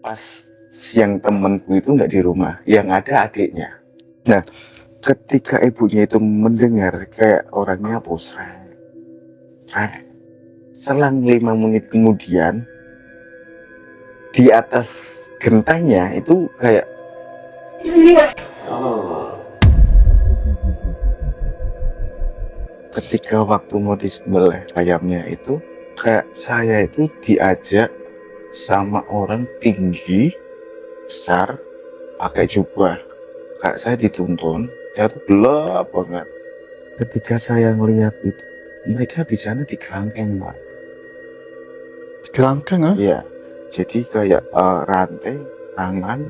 pas siang temenku itu nggak di rumah, yang ada adiknya. Nah, ketika ibunya itu mendengar kayak orangnya posrek, selang 5 menit kemudian di atas gentengnya itu kayak ketika waktu mau disembelih ayamnya itu kayak saya itu diajak sama orang tinggi besar pakai jubah, kayak saya dituntun, saya tuh gelap banget. Ketika saya ngelihat itu mereka di sana di kerangkeng, Pak. Kerangkeng, Iya, jadi kayak rantai tangan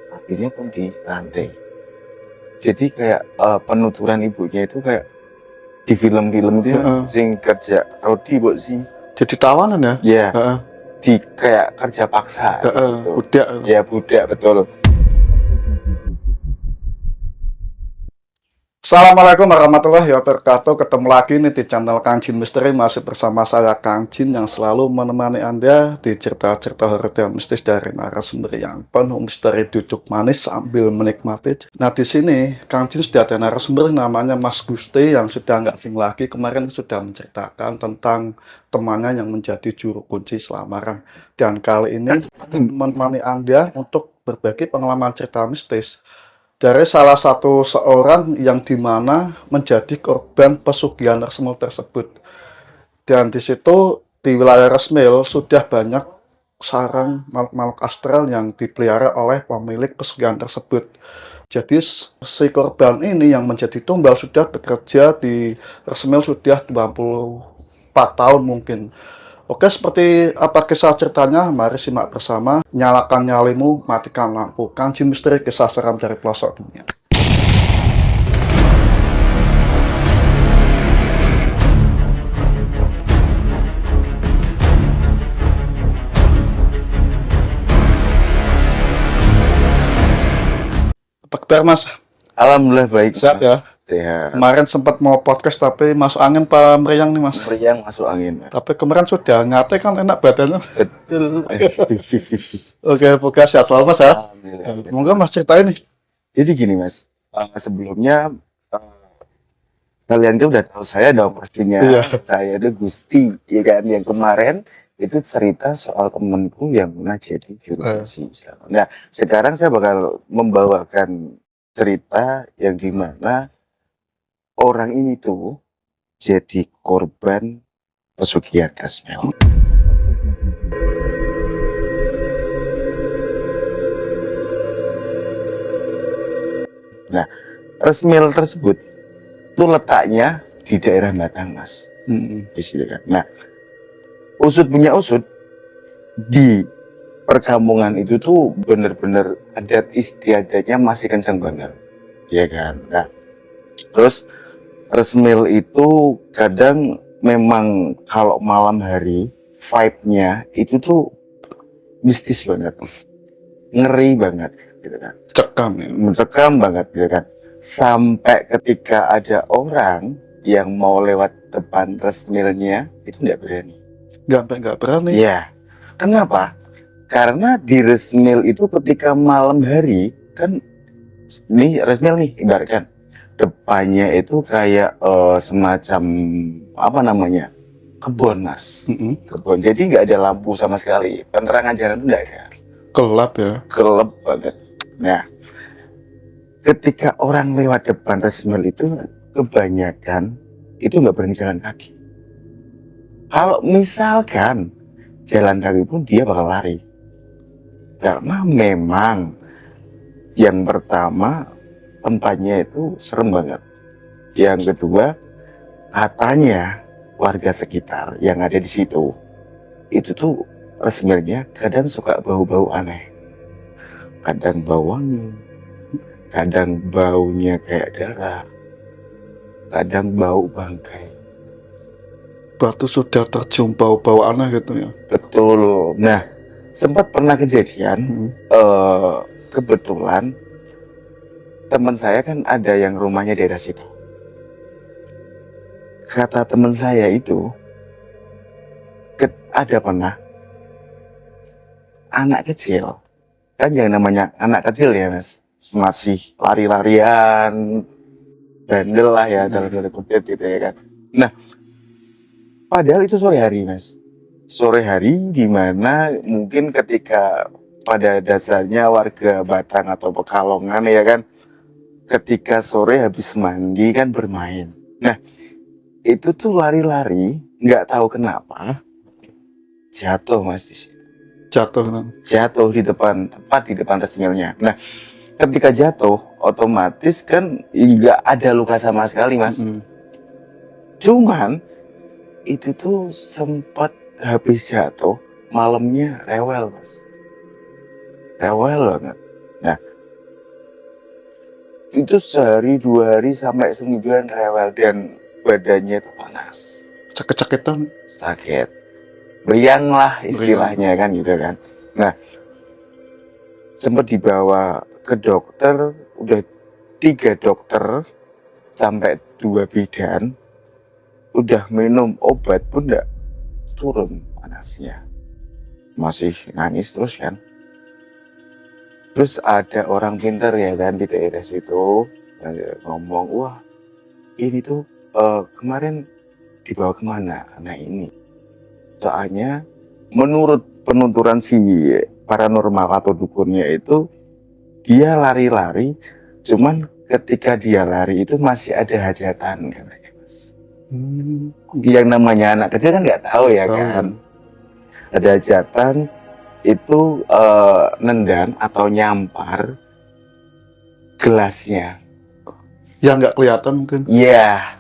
kakinya pun di rantai. Jadi kayak penuturan ibunya itu kayak di film-film dia sing kerja rodi bok sih. Jadi tawanan ya? Iya. Di kayak kerja paksa gitu. Budak. Ya budak, betul. Assalamualaikum warahmatullahi wabarakatuh. Ketemu lagi nih di channel Kang Jin Misteri. Masih bersama saya Kang Jin yang selalu menemani Anda di cerita-cerita horor dan mistis dari narasumber yang penuh misteri, duduk manis sambil menikmati. Nah, di sini Kang Jin sudah ada narasumber namanya Mas Gusti yang sudah nggak asing lagi. Kemarin sudah menceritakan tentang temannya yang menjadi juru kunci selamaran. Dan kali ini menemani Anda untuk berbagi pengalaman cerita mistis dari salah satu seorang yang dimana menjadi korban pesugihan Resmil tersebut. Dan di situ di wilayah Resmil sudah banyak sarang makhluk-makhluk astral yang dipelihara oleh pemilik pesugihan tersebut. Jadi si korban ini yang menjadi tumbal sudah bekerja di Resmil sudah 24 tahun mungkin. Oke, seperti apa kisah ceritanya? Mari simak bersama. Nyalakan nyalimu, matikan lampu. Kang Jin Misteri, kisah seram dari pelosok dunia. Apa kabar, Mas? Alhamdulillah baik. Sehat ya? Sehat. Kemarin sempat mau podcast tapi masuk angin Pak meriang nih, Mas. Meriang masuk angin. Tapi kemarin sudah ngate kan enak badannya. Betul. Oke, semoga sehat selalu, Mas ya. Alhamdulillah. Monggo Mas ceritain nih. Jadi gini, Mas. Sebelumnya kalian tuh udah tahu saya dong pastinya. Iya. Saya itu Gusti, ya kan, yang kemarin itu cerita soal temenku yang pernah jadi juru kunci. Nah, sekarang saya bakal membawakan cerita yang dimana orang ini tuh jadi korban pesugihan Resmil. Nah, Resmil tersebut itu letaknya di daerah Batangas, di sini kan. Nah, usut punya usut, di perkampungan itu tuh bener-bener adat istiadatnya masih kenceng banget, ya kan. Nah, terus Resmil itu kadang memang kalau malam hari vibe-nya itu tuh mistis banget, ngeri banget, gitu kan. Mencekam banget, gitu kan. Sampai ketika ada orang yang mau lewat depan Resmilnya itu nggak berani. Nggak berani? Iya. Kenapa? Karena di Resmil itu ketika malam hari kan, nih Resmil nih ibaratkan depannya itu kayak semacam apa namanya, kebun, Mas. Kebun. Jadi nggak ada lampu sama sekali, penerangan jalan itu nggak ada. Gelap ya? Gelap banget. Nah, ketika orang lewat depan Resmil itu kebanyakan itu nggak berani jalan kaki. Kalau misalkan jalan kaki pun dia bakal lari. Karena memang yang pertama tempatnya itu serem banget. Yang kedua, katanya warga sekitar yang ada di situ itu tuh Resmilnya kadang suka bau-bau aneh. Kadang bau wangi, kadang baunya kayak darah, kadang bau bangkai. Batu sudah tercium bau-bau aneh gitu ya? Betul. Nah, sempat pernah kejadian, kebetulan teman saya kan ada yang rumahnya daerah situ. Kata teman saya itu, ada pernah anak kecil kan yang namanya anak kecil ya mas, masih lari-larian, bandel lah ya dalam tanda kutip gitu ya kan. Nah, padahal itu sore hari mas, sore hari di mana mungkin ketika pada dasarnya warga Batang atau Pekalongan ya kan, ketika sore habis mandi kan bermain. Nah, itu tuh lari-lari, nggak tahu kenapa jatuh mas di sini. Jatuh kan. Jatuh di depan, tepat di depan resmilnya. Nah, ketika jatuh, otomatis kan nggak ada luka sama sekali mas. Cuman itu tuh sempat habis jatuh, malamnya rewel mas. Rewel banget. Nah, itu sehari, 2 hari, sampai semingguan rewel dan badannya itu panas. Sakit-sakitan. Sakit. Beriang lah istilahnya kan gitu kan. Nah, sempat dibawa ke dokter, udah 3 dokter sampai 2 bidan, udah minum obat pun enggak turun panasnya, masih nangis terus kan. Terus ada orang pintar ya kan di daerah situ ngomong, wah ini tuh kemarin dibawa kemana anak ini, soalnya menurut penuturan si paranormal atau dukunnya itu dia lari-lari, cuman ketika dia lari itu masih ada hajatan katanya mas. Yang namanya anak kecil kan nggak tahu ya kan, ada hajatan itu nendang atau nyampar gelasnya. Ya nggak kelihatan mungkin. Iya,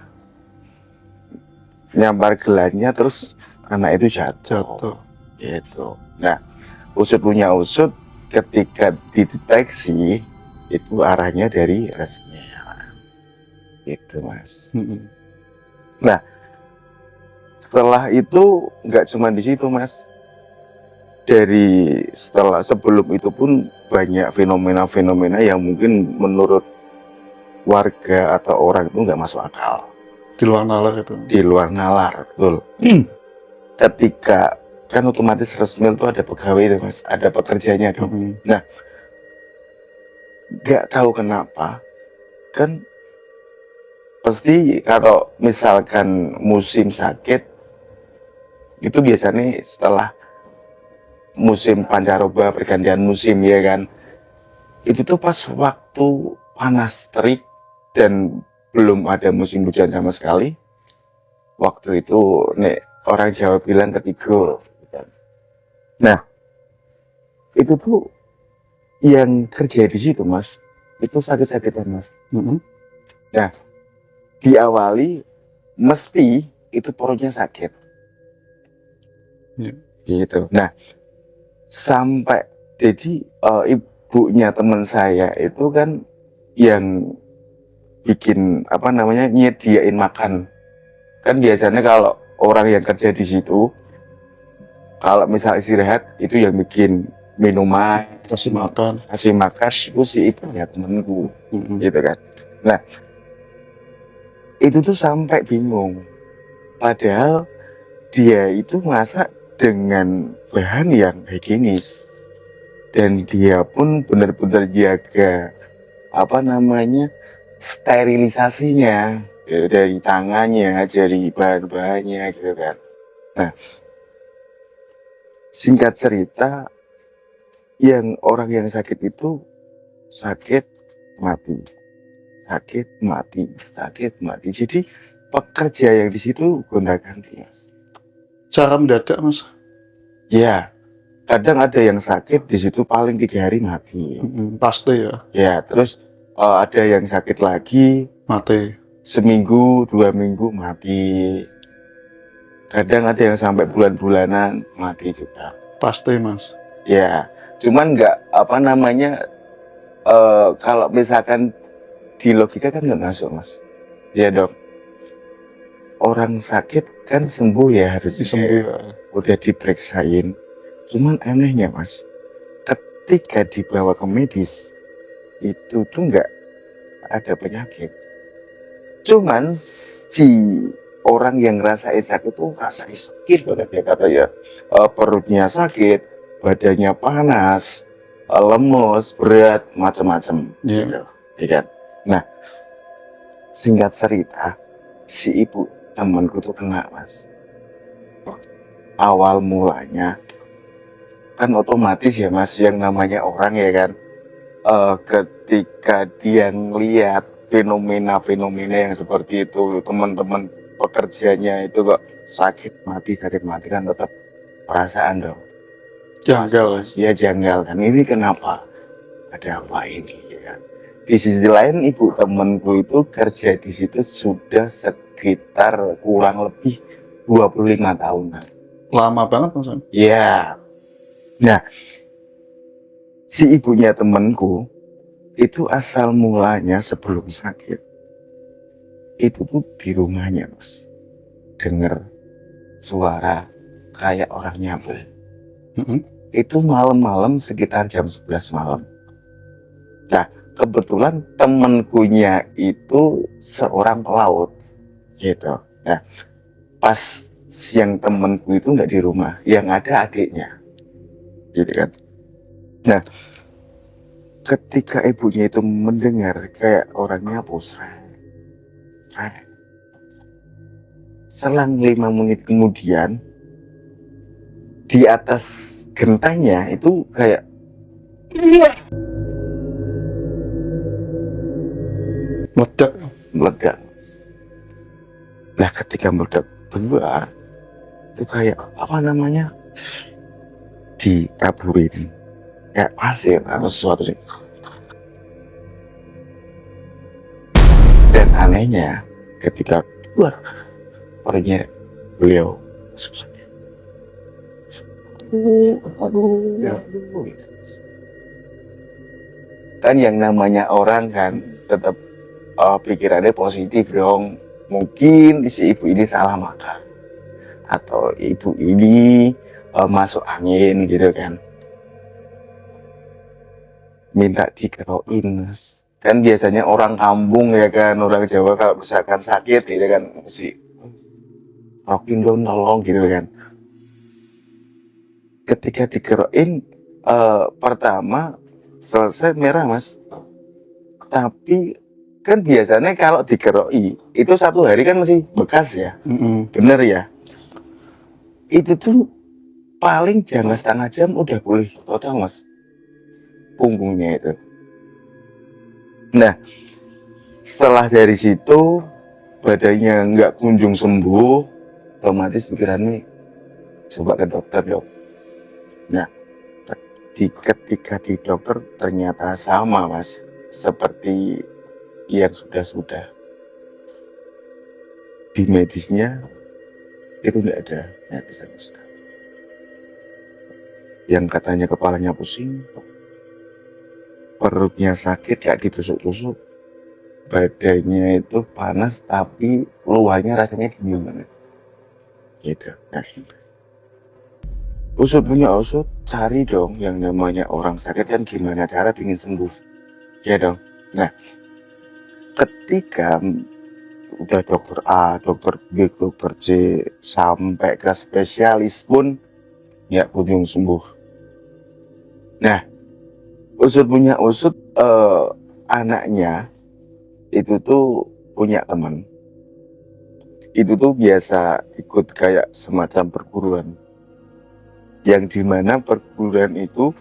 nyampar gelasnya terus anak itu jatuh. Gitu. Nah, usut punya usut, ketika dideteksi itu arahnya dari resmil. Gitu mas. Nah, setelah itu nggak cuma di situ mas. Sebelum itu pun banyak fenomena-fenomena yang mungkin menurut warga atau orang itu nggak masuk akal. Di luar nalar itu. Di luar nalar, betul. Ketika kan otomatis resmil itu ada pegawai itu mas, ada pekerjanya dong. Nah, nggak tahu kenapa kan pasti kalau misalkan musim sakit itu biasanya setelah musim pancaroba, pergantian musim ya kan, itu tuh pas waktu panas terik dan belum ada musim hujan sama sekali, waktu itu nek orang Jawa bilang ketigul. Nah, itu tuh yang kerja di situ mas, itu sakit-sakitan mas. Nah, diawali mesti itu perutnya sakit. Gitu. Nah, sampai jadi ibunya teman saya itu kan yang bikin apa namanya nyediain makan. Kan biasanya kalau orang yang kerja di situ, kalau misal istirahat itu yang bikin minuman, kasih makan itu si ibu ya temanku, gitu kan. Nah, itu tuh sampai bingung, padahal dia itu masak dengan bahan yang higienis dan dia pun benar-benar jaga apa namanya sterilisasinya dari tangannya, dari bahan-bahannya gitu kan. Nah, singkat cerita, yang orang yang sakit itu sakit mati, sakit mati, sakit mati. Jadi pekerja yang di situ gonta-ganti mas. Cara mendadak mas. Ya, kadang ada yang sakit di situ paling 3 hari mati. Pasti ya. Ya, terus ada yang sakit lagi mati. Seminggu, 2 minggu mati. Kadang ada yang sampai bulan-bulanan mati juga. Pasti mas. Ya, cuman nggak apa namanya kalau misalkan di logika kan nggak masuk mas. Ya dok. Orang sakit kan sembuh ya harus disembuh ya. Udah diperiksain, cuman anehnya mas, ketika dibawa ke medis itu tuh nggak ada penyakit, cuman si orang yang ngerasain sakit tuh rasain sakit banget ya katanya, perutnya sakit, badannya panas, lemes, berat, macam-macam. Iya. Gitu, ya kan? Nah, singkat cerita, si ibu temanku tuh kena, Mas. Awal mulanya kan otomatis ya, Mas, yang namanya orang ya kan, ketika dia ngelihat fenomena-fenomena yang seperti itu, teman-teman pekerjanya itu kok sakit mati kan tetap perasaan dong. Janggal. Was-was, ya janggal kan, ini kenapa? Ada apa ini, ya kan? Di sisi lain ibu temanku itu kerja di situ sudah sekitar kurang lebih 25 tahunan. Lama banget Mas. Ya. Nah, si ibunya temanku itu asal mulanya sebelum sakit itu tuh di rumahnya, Mas, denger suara kayak orang nyapu. Itu malam-malam sekitar jam 11 malam. Nah, kebetulan temenkunya itu seorang pelaut gitu. Nah, pas siang temenku itu nggak di rumah, yang ada adiknya gitu kan. Nah, ketika ibunya itu mendengar kayak orang nyapu, selang 5 menit kemudian di atas gentengnya itu kayak meledak. Nah, ketika meledak keluar itu kayak apa namanya, ditaburin kayak pasir atau sesuatu sih. Dan anehnya ketika keluar orangnya beliau kan yang namanya orang kan tetap pikirannya positif dong. Mungkin si ibu ini salah makan atau ibu ini masuk angin gitu kan, minta dikerokin, Mas. Kan biasanya orang kampung ya kan, orang Jawa kalau misalkan sakit gitu kan mesti rokin dong, tolong gitu kan. Ketika dikerokin pertama selesai merah, Mas. Tapi kan biasanya kalau dikeroi itu 1 hari kan masih bekas ya. Bener ya. Itu tuh paling jangan setengah jam udah boleh total, Mas, punggungnya itu. Nah, setelah dari situ badannya nggak kunjung sembuh, otomatis pikirannya coba ke dokter dok. Nah, ketika di dokter ternyata sama, Mas, seperti yang sudah di medisnya itu nggak ada medis sama sekali. Yang katanya kepalanya pusing, perutnya sakit kayak ditusuk-tusuk, badannya itu panas tapi luarnya rasanya dingin banget gitu. Nah, usut punya usut, cari dong yang namanya orang sakit kan gimana cara ingin sembuh ya dong. Nah, ketika udah dokter A, dokter B, dokter C sampai ke spesialis pun ya kunjung sembuh. Nah, usut punya usut, anaknya itu tuh punya teman. Itu tuh biasa ikut kayak semacam perguruan. Yang dimana perguruan itu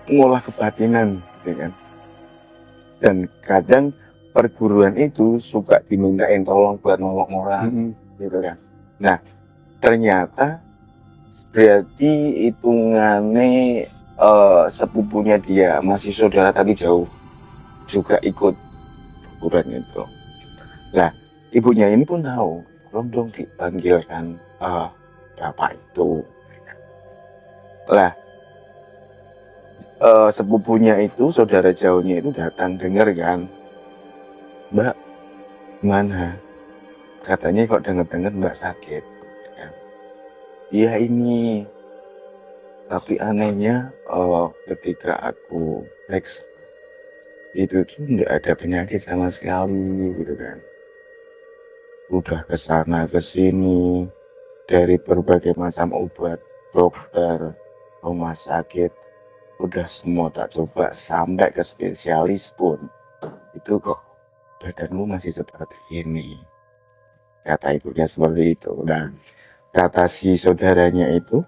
ngolah kebatinan gitu kan. Dan kadang perguruan itu suka dimintain tolong buat nolong orang gitu kan. Nah, ternyata berarti hitungannya sepupunya dia, masih saudara tapi jauh, juga ikut perguruan itu. Nah, ibunya ini pun tahu, tolong dong dipanggilkan bapak itu. Lah, sepupunya itu, saudara jauhnya itu datang dengar kan, Mbak, gimana? Katanya kok dengar-dengar Mbak sakit. Iya ini, tapi anehnya ketika aku periksa itu tuh nggak ada penyakit sama sekali gitu kan. Udah kesana kesini dari berbagai macam obat, dokter, rumah sakit, udah semua tak coba sampai ke spesialis pun itu kok badanmu masih seperti ini, kata ibunya seperti itu. Dan kata si saudaranya itu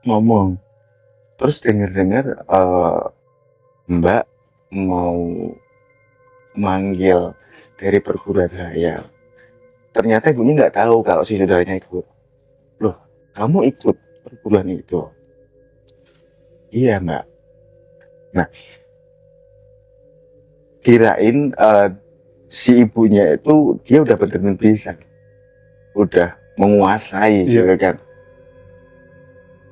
ngomong, terus dengar-dengar Mbak mau manggil dari perguruan saya. Ternyata ibunya nggak tahu kalau si saudaranya ikut. Loh, kamu ikut perguruan itu? Iya Mbak. Nah, kirain si ibunya itu dia udah bener-bener bisa, udah menguasai Iya. gitu kan.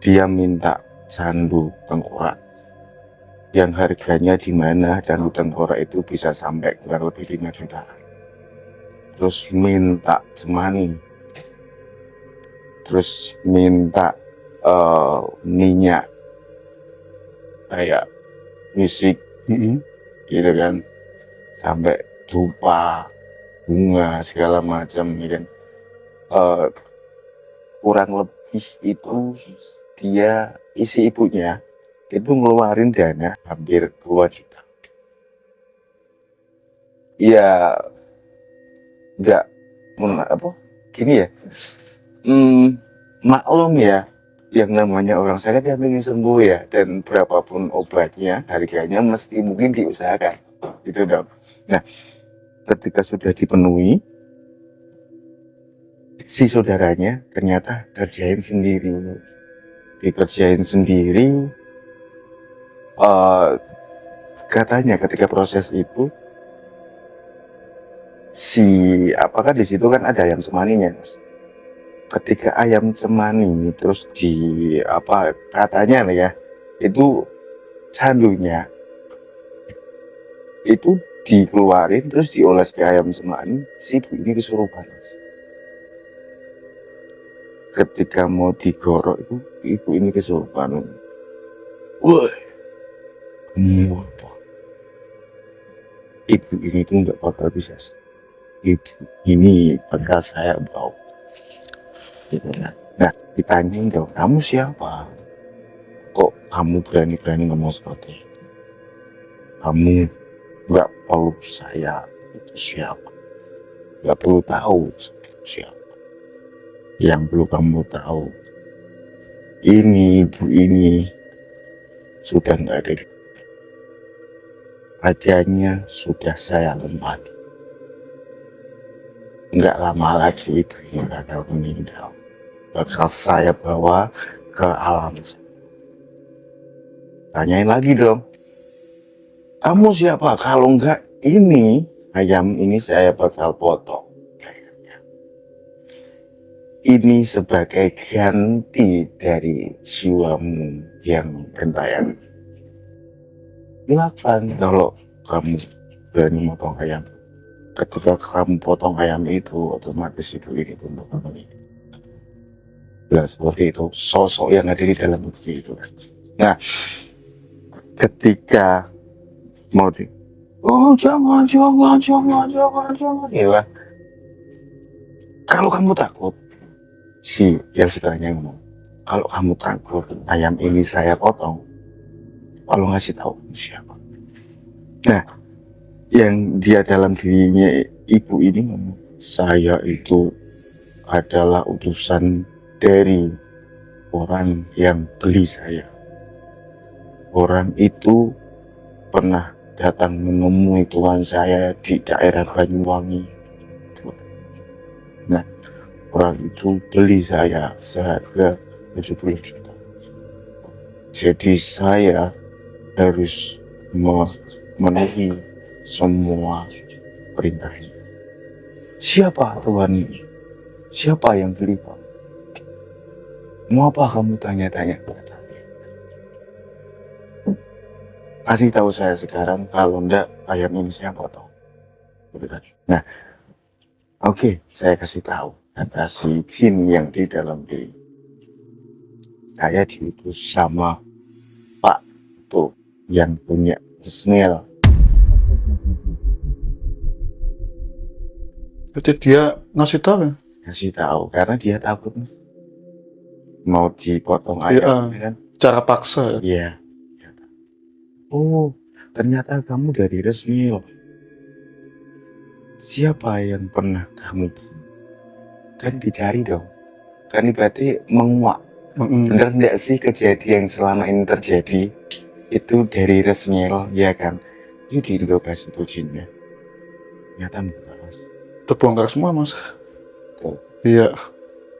Dia minta candu tengkorak yang harganya di mana candu tengkorak itu bisa sampai kurang lebih 5 juta. Terus minta cemani, terus minta minyak kayak musik gitu kan, sampai dupa, bunga segala macam gitu kan. Kurang lebih itu dia, isi ibunya itu ngeluarin dana hampir 2 juta. Ya nggak apa gini ya, maklum ya, yang namanya orang sakit yang ingin sembuh ya, dan berapapun obatnya harganya mesti mungkin diusahakan itu dong. Nah, ketika sudah dipenuhi, si saudaranya ternyata kerjain sendiri, dikerjain sendiri. Katanya ketika proses itu si apa kan di situ kan ada ayam cemaninya, Mas. Ketika ayam cemani terus di apa katanya nih ya, itu candunya itu dikeluarin terus dioles ke ayam cemani, si ibu ini kesurupan, Mas. Ketika mau digorok itu ibu ini kesurupan. Wah, apa? Ibu ini tuh nggak bakal bisa. Ibu ini bakal saya bawa. Nah, ditanyain dong, kamu siapa? Kok kamu berani-berani ngomong seperti itu? Kamu nggak perlu saya itu siapa? Nggak perlu tahu siapa. Yang perlu kamu tahu, ini ibu ini sudah nggak ada. Badannya sudah saya lempati. Nggak lama lagi ibu ini bakal meninggal. Bakal saya bawa ke alam. Tanyain lagi dong, kamu siapa? Kalau enggak, ini ayam ini saya bakal potong. Ini sebagai ganti dari jiwamu yang gentayangan. Silakan kalau kamu berani motong ayam. Ketika kamu potong ayam itu, otomatis ibu ini tunduk sama ini. Nah, seperti itu sosok yang ada di dalam bukti itu. Nah, ketika mau jangan ya, kalau kamu takut, si yang saudaranya ngomong, kalau kamu takut ayam ini saya potong, kalau ngasih tahu siapa. Nah, yang dia dalam dirinya ibu ini ngomong, saya itu adalah utusan dari orang yang beli saya. Orang itu pernah datang menemui tuan saya di daerah Banyuwangi. Nah, orang itu beli saya seharga 70 juta. Jadi saya harus memenuhi semua perintahnya. Siapa tuan ini? Siapa yang beli, Pak? Mau apa kamu tanya-tanya? Kasih tahu saya sekarang, kalau enggak ayam ini saya potong. Nah, oke, saya kasih tahu. Kata si jin yang di dalam diri, saya diutus sama Pak tuh yang punya Bismil. Jadi dia ngasih tahu ya? Kasih tahu karena dia takut mau dipotong ayam, kan? Cara paksa ya? Iya. Oh, ternyata kamu dari Resmil. Siapa yang pernah kamu bunuh? Kan dicari dong. Kan berarti menguak. Bener nggak sih kejadian selama ini terjadi itu dari Resmil, ya kan? Itu diinterogasi tuh jinnya. Ternyata enggak, Mas. Terbongkar semua, Mas. Tuh, Iya.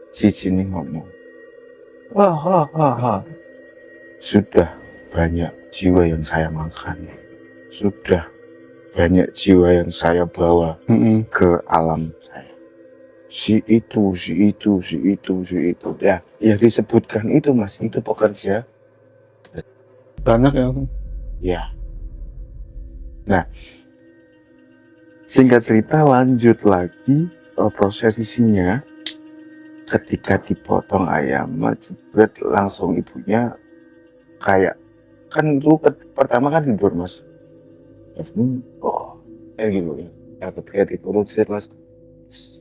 si jin ini ngomong, wah, sudah banyak jiwa yang saya makan. Sudah banyak jiwa yang saya bawa ke alam saya. Si itu. Ya disebutkan itu, Mas. Itu pekerja. Banyak ya. Ya. Nah, singkat cerita lanjut lagi proses isinya. Ketika dipotong ayam, jebret langsung ibunya kayak kan itu pertama kan tidur, Mas. Oh, kayak gitu ya. Ketika diurusin, Mas,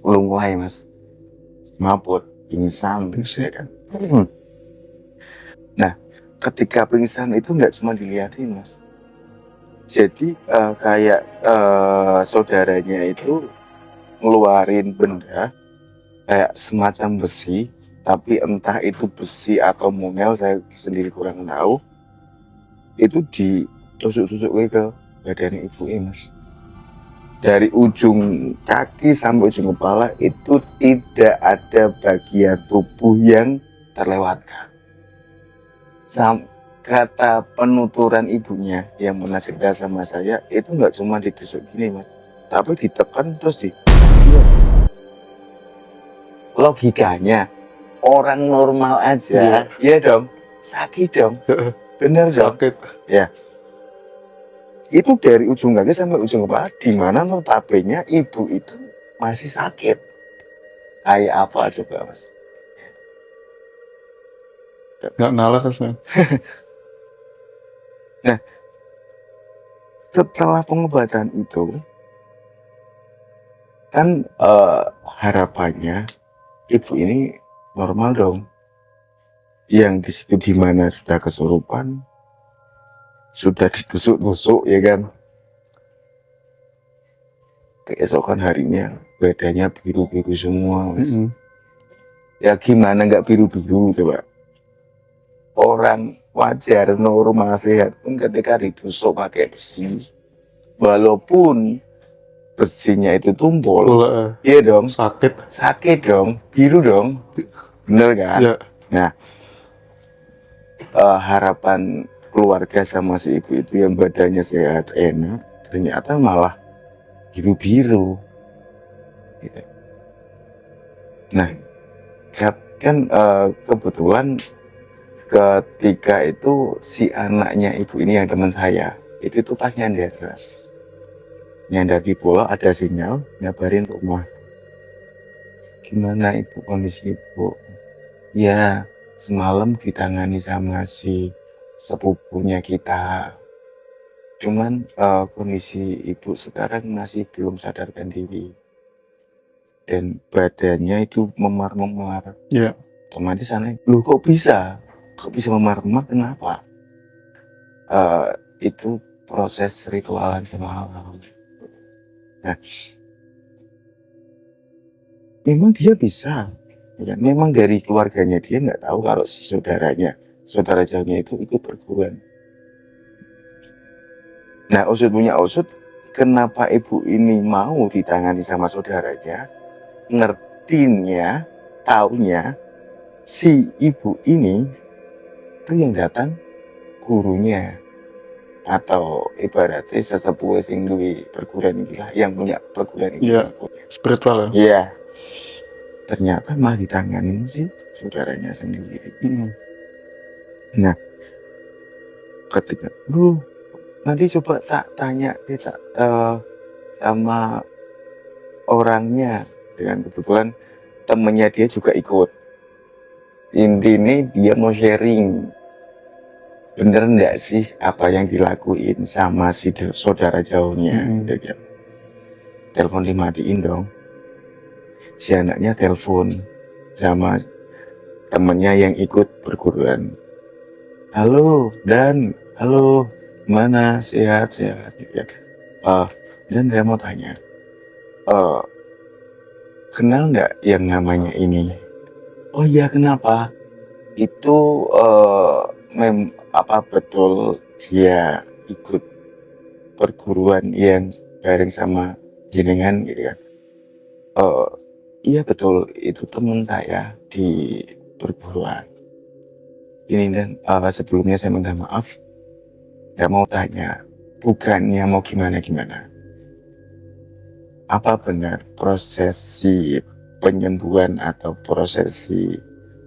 mulai, Mas, mabut, pingsan, ya kan. Nah, ketika pingsan itu nggak cuma dilihatin, Mas. Jadi kayak saudaranya itu ngeluarin benda kayak semacam besi, tapi entah itu besi atau mungel, saya sendiri kurang tahu. Itu ditusuk-tusuk ke badan ibu, Mas. Dari ujung kaki sampai ujung kepala itu tidak ada bagian tubuh yang terlewatkan. Kata penuturan ibunya yang pernah cerita sama saya, itu nggak cuma ditusuk gini, Mas, tapi ditekan terus logikanya orang normal aja, ya dong, sakit dong, bener dong, sakit. Ya. Itu dari ujung kaki sampai ujung kepala, di mana notabene ibu itu masih sakit. Kayak apa coba, Mas? Nggak nalar rasanya. Nah, setelah pengobatan itu, kan harapannya ibu ini normal dong. Yang di situ dimana sudah kesurupan, sudah ditusuk-tusuk, ya kan. Keesokan harinya badannya biru-biru semua, Mas. Ya gimana nggak biru-biru coba? Orang wajar, normal, sehat pun ketika ditusuk pakai besi, walaupun besinya itu tumpul, iya dong, sakit dong, biru dong, bener kan? Ya. Nah, harapan keluarga sama si ibu itu yang badannya sehat, enak, ternyata malah biru-biru. Gitu. Nah, kan kebetulan ketika itu si anaknya ibu ini yang teman saya itu tuh pas nyandar di pulau, ada sinyal ngabarin rumah. Gimana ibu, kondisi ibu? Ya, semalam ditangani sama si sepupunya kita, cuman kondisi ibu sekarang masih belum sadarkan diri dan badannya itu memar-memar. Ya. Otomatis aneh, loh kok bisa memar-memar, kenapa? Itu proses ritualan semalam. Nah, memang dia bisa, ya, memang dari keluarganya dia nggak tahu kalau si saudara jauhnya itu ikut perguruan. Nah, usut punya usut, kenapa ibu ini mau ditangani sama saudaranya? Ngertinya, taunya si ibu ini itu yang datang gurunya, atau ibaratnya sesepuh sing duwe perguruan ini lah, yang punya perguruan ini. Iya, spiritual ya. Iya. Ternyata malah ditanganin sih saudaranya sendiri. Nah, ketika nanti coba tak tanya kita sama orangnya, dengan kebetulan temennya dia juga ikut. Intinya dia mau sharing, bener nggak sih apa yang dilakuin sama si saudara jauhnya. Telepon dimatiin dong. Si anaknya telepon sama temennya yang ikut perguruan. Halo, Mana sehat sehat gitu ya. Dan saya mau tanya, eh, kenal nggak yang namanya ini? Oh iya, kenapa? Itu apa betul dia ikut perguruan yang bareng sama jenengan gitu kan? Eh, iya betul, itu teman saya di perguruan. Ini dan sebelumnya saya minta maaf, nggak mau tanya, bukannya mau gimana-gimana. Apa benar prosesi penyembuhan atau prosesi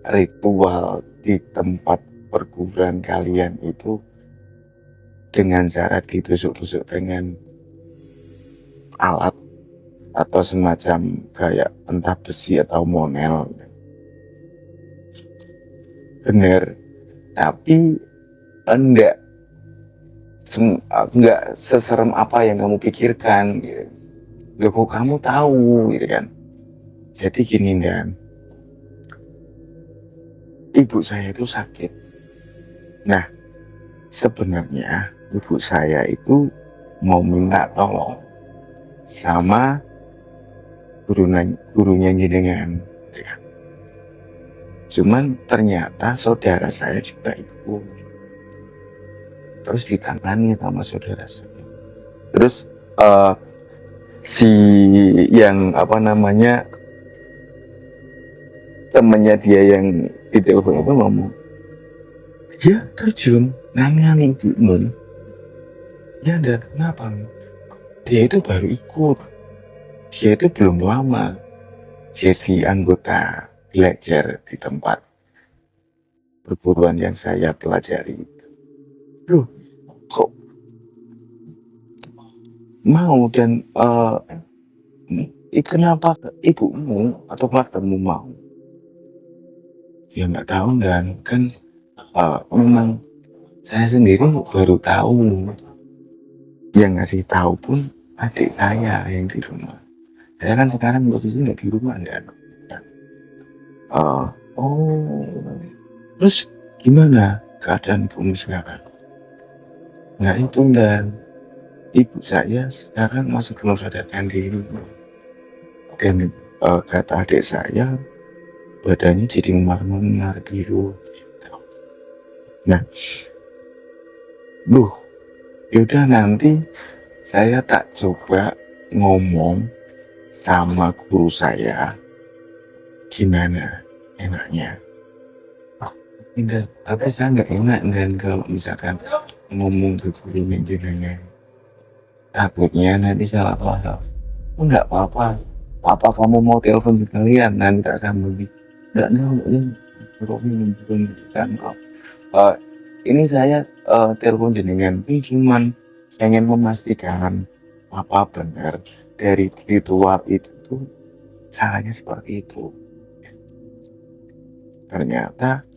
ritual di tempat perguruan kalian itu dengan cara ditusuk-tusuk dengan alat atau semacam kayak entah besi atau monel? Bener, tapi enggak enggak seserem apa yang kamu pikirkan gitu. Loh, kok kamu tahu gitu kan? Jadi gini Dan, ibu saya itu sakit. Nah, sebenarnya ibu saya itu mau minta tolong sama gurunya jenengan. Gitu kan. Cuman ternyata saudara saya juga ikut. Terus ditangani sama saudara saya. Terus si yang apa namanya temennya dia yang di telepon itu ngomong, ya terjun nangani Ibu Nun. Ya dan kenapa? Dia itu baru ikut, dia itu belum lama jadi anggota belajar di tempat perguruan yang saya pelajari. Loh, kok mau dan kenapa ibumu atau keluargamu mau? Ya nggak tahu Dan, kan memang saya sendiri baru tahu. Yang ngasih tahu pun adik saya yang di rumah. Saya kan sekarang posisi nggak di rumah Dan. Oh, terus gimana keadaan ibumu sekarang? Nah itu Dan, ibu saya sekarang masih belum sadarkan diri. Dan kata adik saya, badannya jadi memar-memar biru. Gitu. Nah, yaudah nanti saya tak coba ngomong sama guru saya gimana enaknya. Enggak, tapi saya nggak enak Dan kalau misalkan ngomong ke gurunya jenengan. Takutnya nanti salah paham. Enggak apa-apa. Apa kamu mau telepon sekalian nanti tak sambung. Enggak nih, kan. Ini saya telepon jenengan ini cuman pengen memastikan apa benar dari ritual itu tuh caranya seperti itu. Ternyata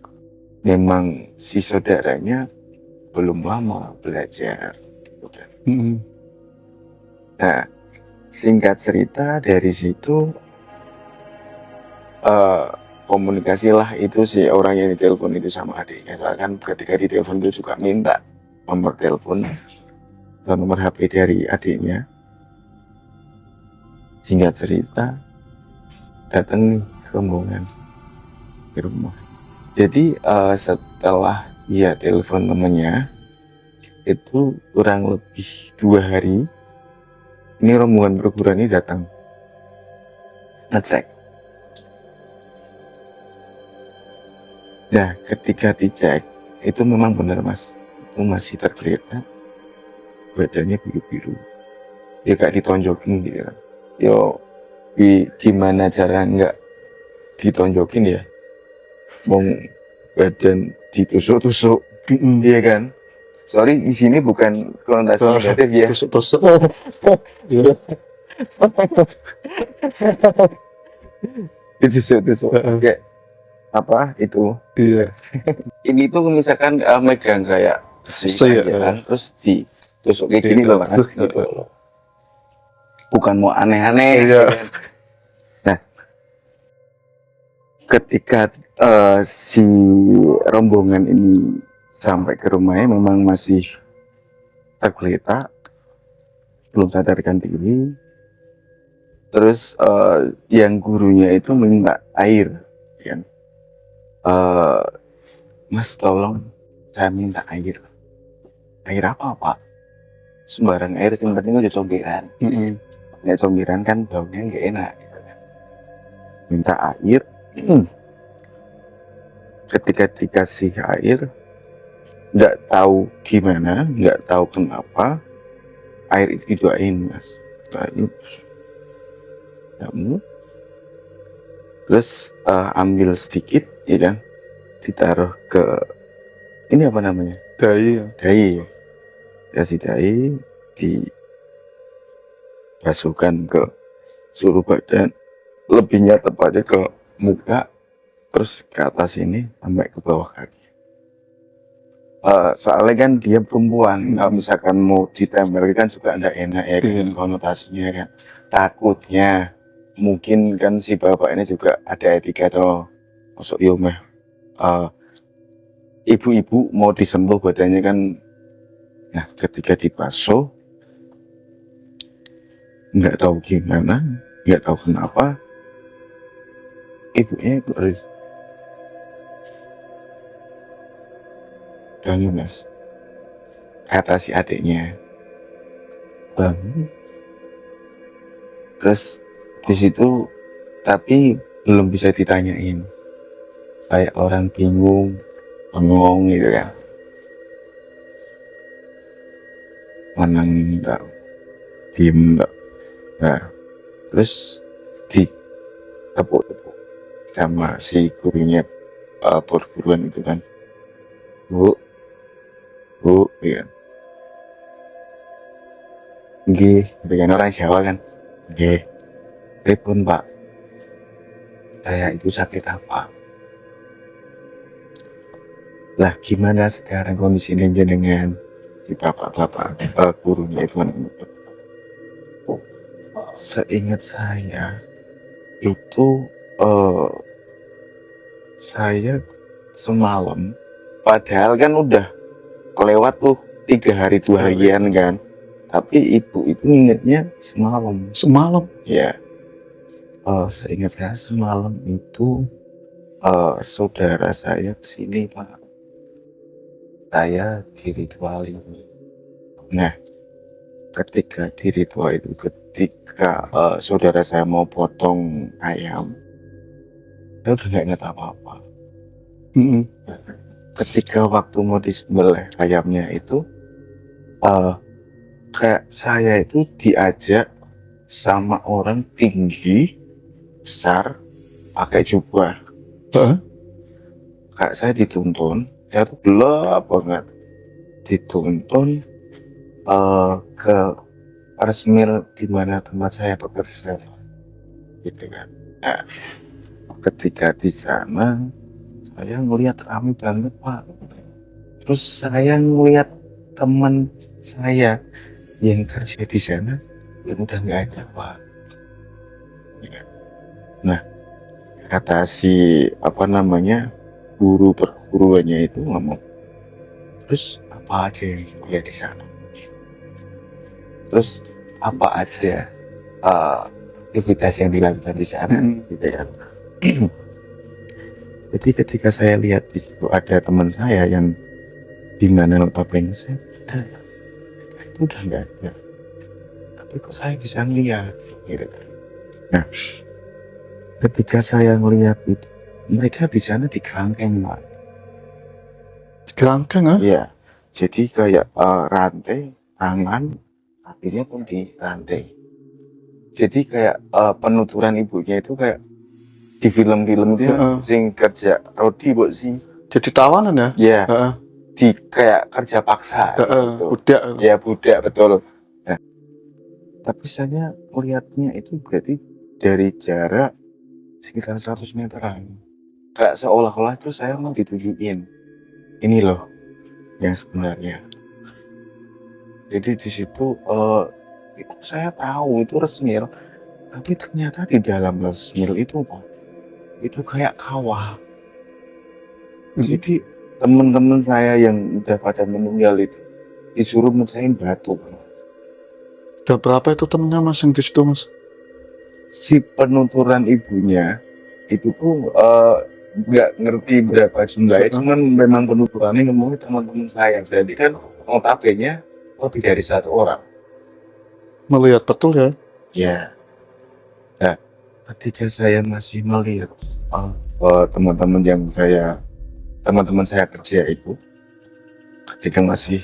memang si saudaranya belum lama belajar. Nah, singkat cerita dari situ komunikasilah itu si orang yang ditelepon itu sama adiknya. Soalnya kan ketika ditelepon itu juga minta nomor telepon dan nomor HP dari adiknya. Singkat cerita datang nih rombongan ke rumah. Jadi setelah dia telepon temennya itu kurang lebih 2 hari ini rombongan perguruan ini datang ngecek. Nah ketika dicek itu memang benar Mas, itu masih tergeletak badannya biru-biru, ya gak ditonjokin gitu kan. Yo gimana cara nggak ditonjokin ya, mau badan ditusuk-tusuk, iya kan. Sorry di sini bukan konotasi negatif ya. Tusuk-tusuk. Iya. Ditusuk-tusuk. Kayak apa itu? Iya. Ini tuh misalkan megang kayak besi aja kan, terus ditusuk kayak gini loh Mas. Gitu. Bukan mau aneh-aneh. Iya. Kan. Nah, ketika si rombongan ini sampai ke rumahnya memang masih tergeletak, belum sadarkan diri. Terus yang gurunya itu minta air, kan? Mas tolong saya minta air. Air apa Pak? Sembarang air, yang penting udah comberan. Nggak comberan kan baunya nggak enak. Minta air. Ketika dikasih air, nggak tahu gimana, nggak tahu kenapa air itu didoain Mas. Doain. Kamu terus ambil sedikit, ya kan, ditaruh ke ini apa namanya, Dai. dai, kasih dai, dibasuhkan ke seluruh badan, lebihnya tepatnya ke muka, terus ke atas ini sampai ke bawah kaki. Soalnya kan dia perempuan, kalau misalkan mau ditempel kan juga ada enak ya kan, konotasinya kan, takutnya mungkin kan si bapak ini juga ada etika atau masuk yomeh, ibu-ibu mau disentuh badannya kan. Nah ketika dibasuh nggak tahu gimana, nggak tahu kenapa ibunya itu harus bangun Mas, kata si adiknya bangun. Terus di situ tapi belum bisa ditanyain, kayak orang bingung, bengong gitu kan, menang enggak, diem enggak. Nah terus ditepuk-tepuk sama si gurunya, perguruan itu kan, bu, ya nggih, dengan orang Jawa kan, nggih, pripun Pak, saya itu sakit apa? Lah gimana sekarang kondisinya dengan si bapak-bapak gurunya itu kan? Seingat saya itu saya semalam, padahal kan udah kelewat tuh 3 hari 2 harian kan, tapi ibu itu ingetnya semalam ya. Seingat saya semalam itu saudara saya kesini Pak, saya diritualin. Nah ketika diritual itu, ketika saudara saya mau potong ayam, saya udah nggak ingat apa-apa. Ketika waktu mau disembelih ayamnya itu, kayak saya itu diajak sama orang tinggi besar pakai jubah. Kayak saya dituntun, saya tuh gelap banget, dituntun ke resmil di mana tempat saya bekerja, gitu kan. Nah, ketika di sana saya ngelihat ramai banget Pak. Terus saya ngelihat teman saya yang kerja di sana yang udah nggak ada Pak. Nah kata si guru perguruannya itu ngomong, terus apa aja yang dia di sana? Terus apa aja aktivitas yang dilakukan di sana, gitu ya. Jadi ketika saya lihat itu ada teman saya yang dimana notabene saya itu udah nggak ada, tapi kok saya bisa ngeliat gitu. Nah ketika saya ngeliat itu, mereka di sana di kerangkeng Pak. Di kerangkeng Iya, jadi kayak rantai tangan, kakinya pun di rantai. Jadi kayak penuturan ibunya itu kayak di film-film dia sing kerja rodi buat sih. Jadi tawanan ya? Iya. Di kayak kerja paksa gitu. Budak. Ya budak, betul. Nah, tapi saya melihatnya itu berarti dari jarak sekitar 100 meteran. Kayak seolah-olah itu saya mau ditunjukin, ini loh yang sebenarnya. Jadi di situ itu saya tahu itu resmil, tapi ternyata di dalam resmil itu Pak, itu kayak kawah. Jadi teman-teman saya yang udah pada meninggal itu disuruh mecahin batu. Udah berapa itu temennya Mas yang di situ Mas? Si penuturan ibunya itu tuh nggak ngerti berapa jumlahnya, cuman memang penuturannya ngomongin teman-teman saya. Berarti kan notabene lebih dari 1 orang. Melihat betul ya? Ya. Nah, ketika saya masih melihat teman-teman saya kerja itu, ketika masih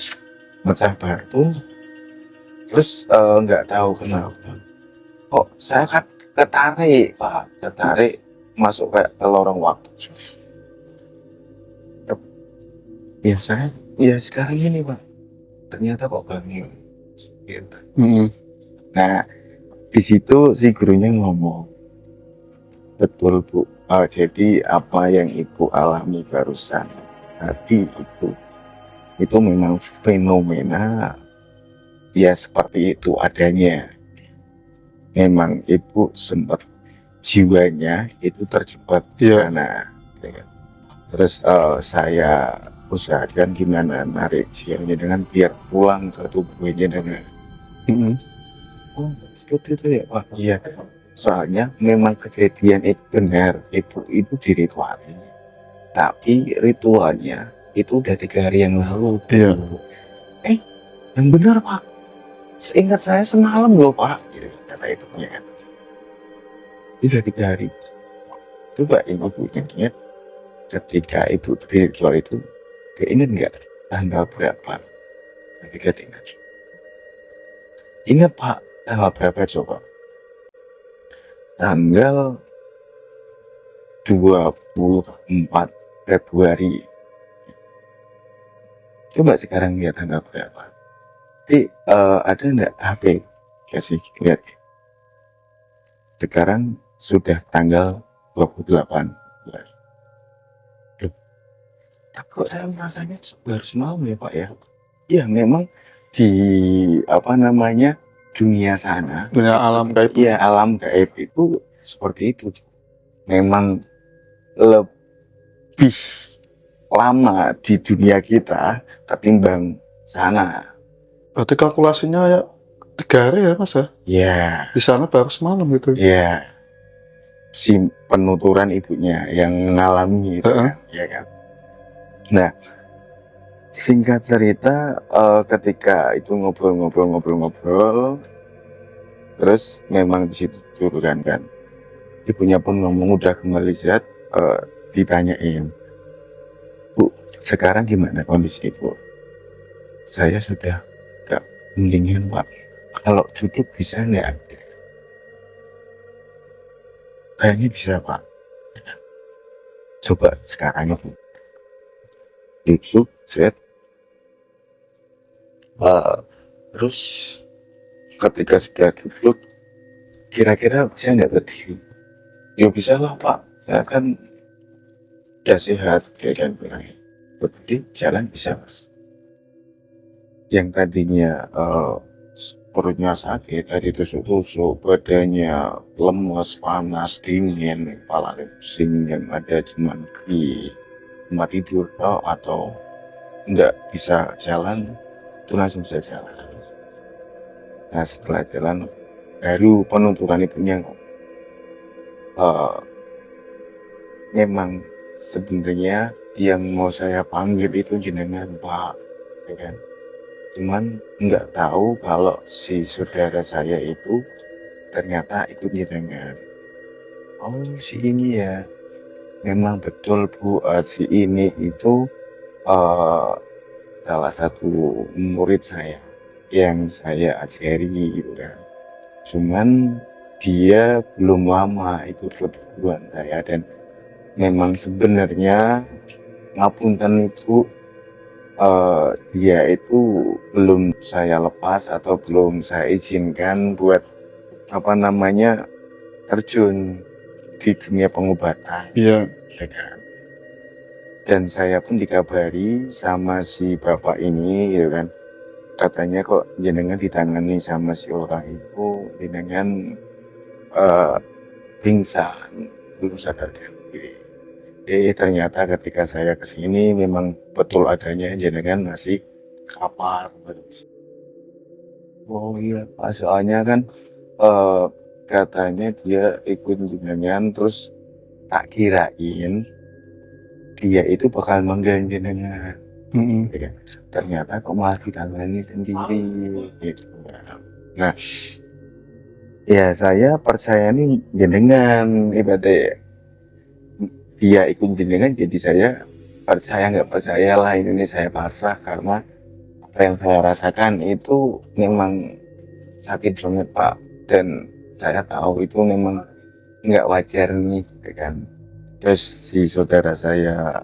mecah batu, terus nggak tahu kenapa, kok saya kan ketarik Pak, masuk kayak ke lorong waktu. Biasanya ya sekarang ini Pak, ternyata kok bangun gitu. Nah, di situ si gurunya ngomong, betul Bu, jadi apa yang Ibu alami barusan tadi itu memang fenomena ya seperti itu adanya. Memang Ibu sempat jiwanya itu terjebak di sana. Terus saya usahakan gimana narik jiwanya dengan biar pulang ke tubuhnya dengan oh seperti itu ya Pak. Iya, soalnya memang kejadian itu benar, Ibu itu diritualin, tapi ritualnya itu udah 3 hari yang lalu. Iya. Yang benar Pak, seingat saya semalam loh Pak, gitu kata ibunya kan. Udah 3 hari. Coba Ibu ingat ketika Ibu ritual itu, keinget nggak tanggal berapa? Ketika ingat. Ingat Pak, tanggal berapa coba? Tanggal 24 Februari. Coba sekarang lihat tanggal berapa. Jadi ada enggak HP? Kasih lihat. Sekarang sudah tanggal 28. Duh, kok saya merasanya baru semalam ya Pak ya? Iya memang di dunia sana, Dunia alam gaib. Iya, alam gaib itu seperti itu. Memang lebih lama di dunia kita ketimbang sana. Berarti kalkulasinya ya 3 hari ya Mas ya? Iya. Di sana baru semalam gitu. Iya. Si penuturan ibunya yang mengalami itu kan, ya kan. Nah, singkat cerita ketika itu ngobrol, terus memang di situ kan ibunya pun ngomong udah kembali sehat, ditanyain, Bu, sekarang gimana kondisi Ibu? Saya sudah gak mendingan Pak, kalau duduk bisa nggak? Kayaknya bisa Pak. Coba sekarang itu duduk, set. Terus ketika sudah duduk, kira-kira bisa nggak berdiri? Ya bisa lah Pak, saya kan udah sehat, ya kan bilangnya. Berdiri jalan bisa Mas. Yang tadinya perutnya sakit, tadi tusuk-tusuk, badannya lemes, panas, dingin, kepala pusing, yang ada cuma di tempat tidur atau nggak bisa jalan, itu langsung bisa jalan. Nah setelah jalan baru penuturan ibunya memang sebenarnya yang mau saya panggil itu jenengan Pak, ya kan? Cuman nggak tahu kalau si saudara saya itu ternyata ikut jenengan. Oh si ini ya, memang betul Bu, si ini itu salah satu murid saya yang saya ajari gitu kan. Cuman dia belum lama ikut kebutuhan saya dan memang sebenarnya ngapunten itu dia itu belum saya lepas atau belum saya izinkan buat terjun di dunia pengobatan. Iya. Dan saya pun dikabari sama si bapak ini gitu kan, katanya kok jenengan ditangani sama si orang itu, jenengan pingsan, belum sadarkan diri. Jadi ternyata ketika saya kesini memang betul adanya jenengan masih kapar terus. Oh iya Pak, soalnya kan katanya dia ikut jenengan, terus tak kirain dia itu bakal manggil jenengan. Ya kan? Ternyata kok malah ditangani sendiri gitu. Nah, ya saya percaya nih jenengan, ibaratnya dia ikut jenengan, jadi saya percaya nggak percaya lah, ini saya pasrah karena apa yang saya rasakan itu memang sakit banget Pak, dan saya tahu itu memang nggak wajar nih, ya kan. Terus si saudara saya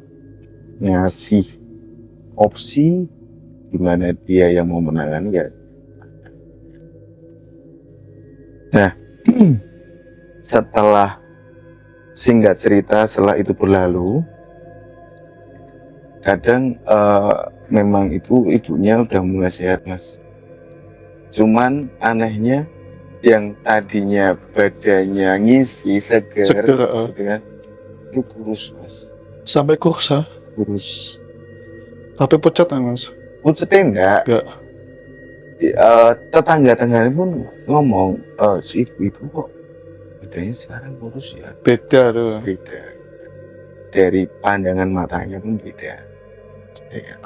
ngasih opsi gimana dia yang mau menangani ya. Nah, setelah singkat cerita, setelah itu berlalu, kadang memang itu ibunya udah mulai sehat Mas. Cuman anehnya yang tadinya badannya ngisi seger, gitu kan, itu kurus Mas. Sampai kurus, Kurus. tapi pucat ya Mas? Pucetnya enggak. Tetangga-tetangganya pun ngomong, si ibu itu kok badannya sekarang kurus ya. Beda tuh. Beda. Dari pandangan matanya pun beda. Ya.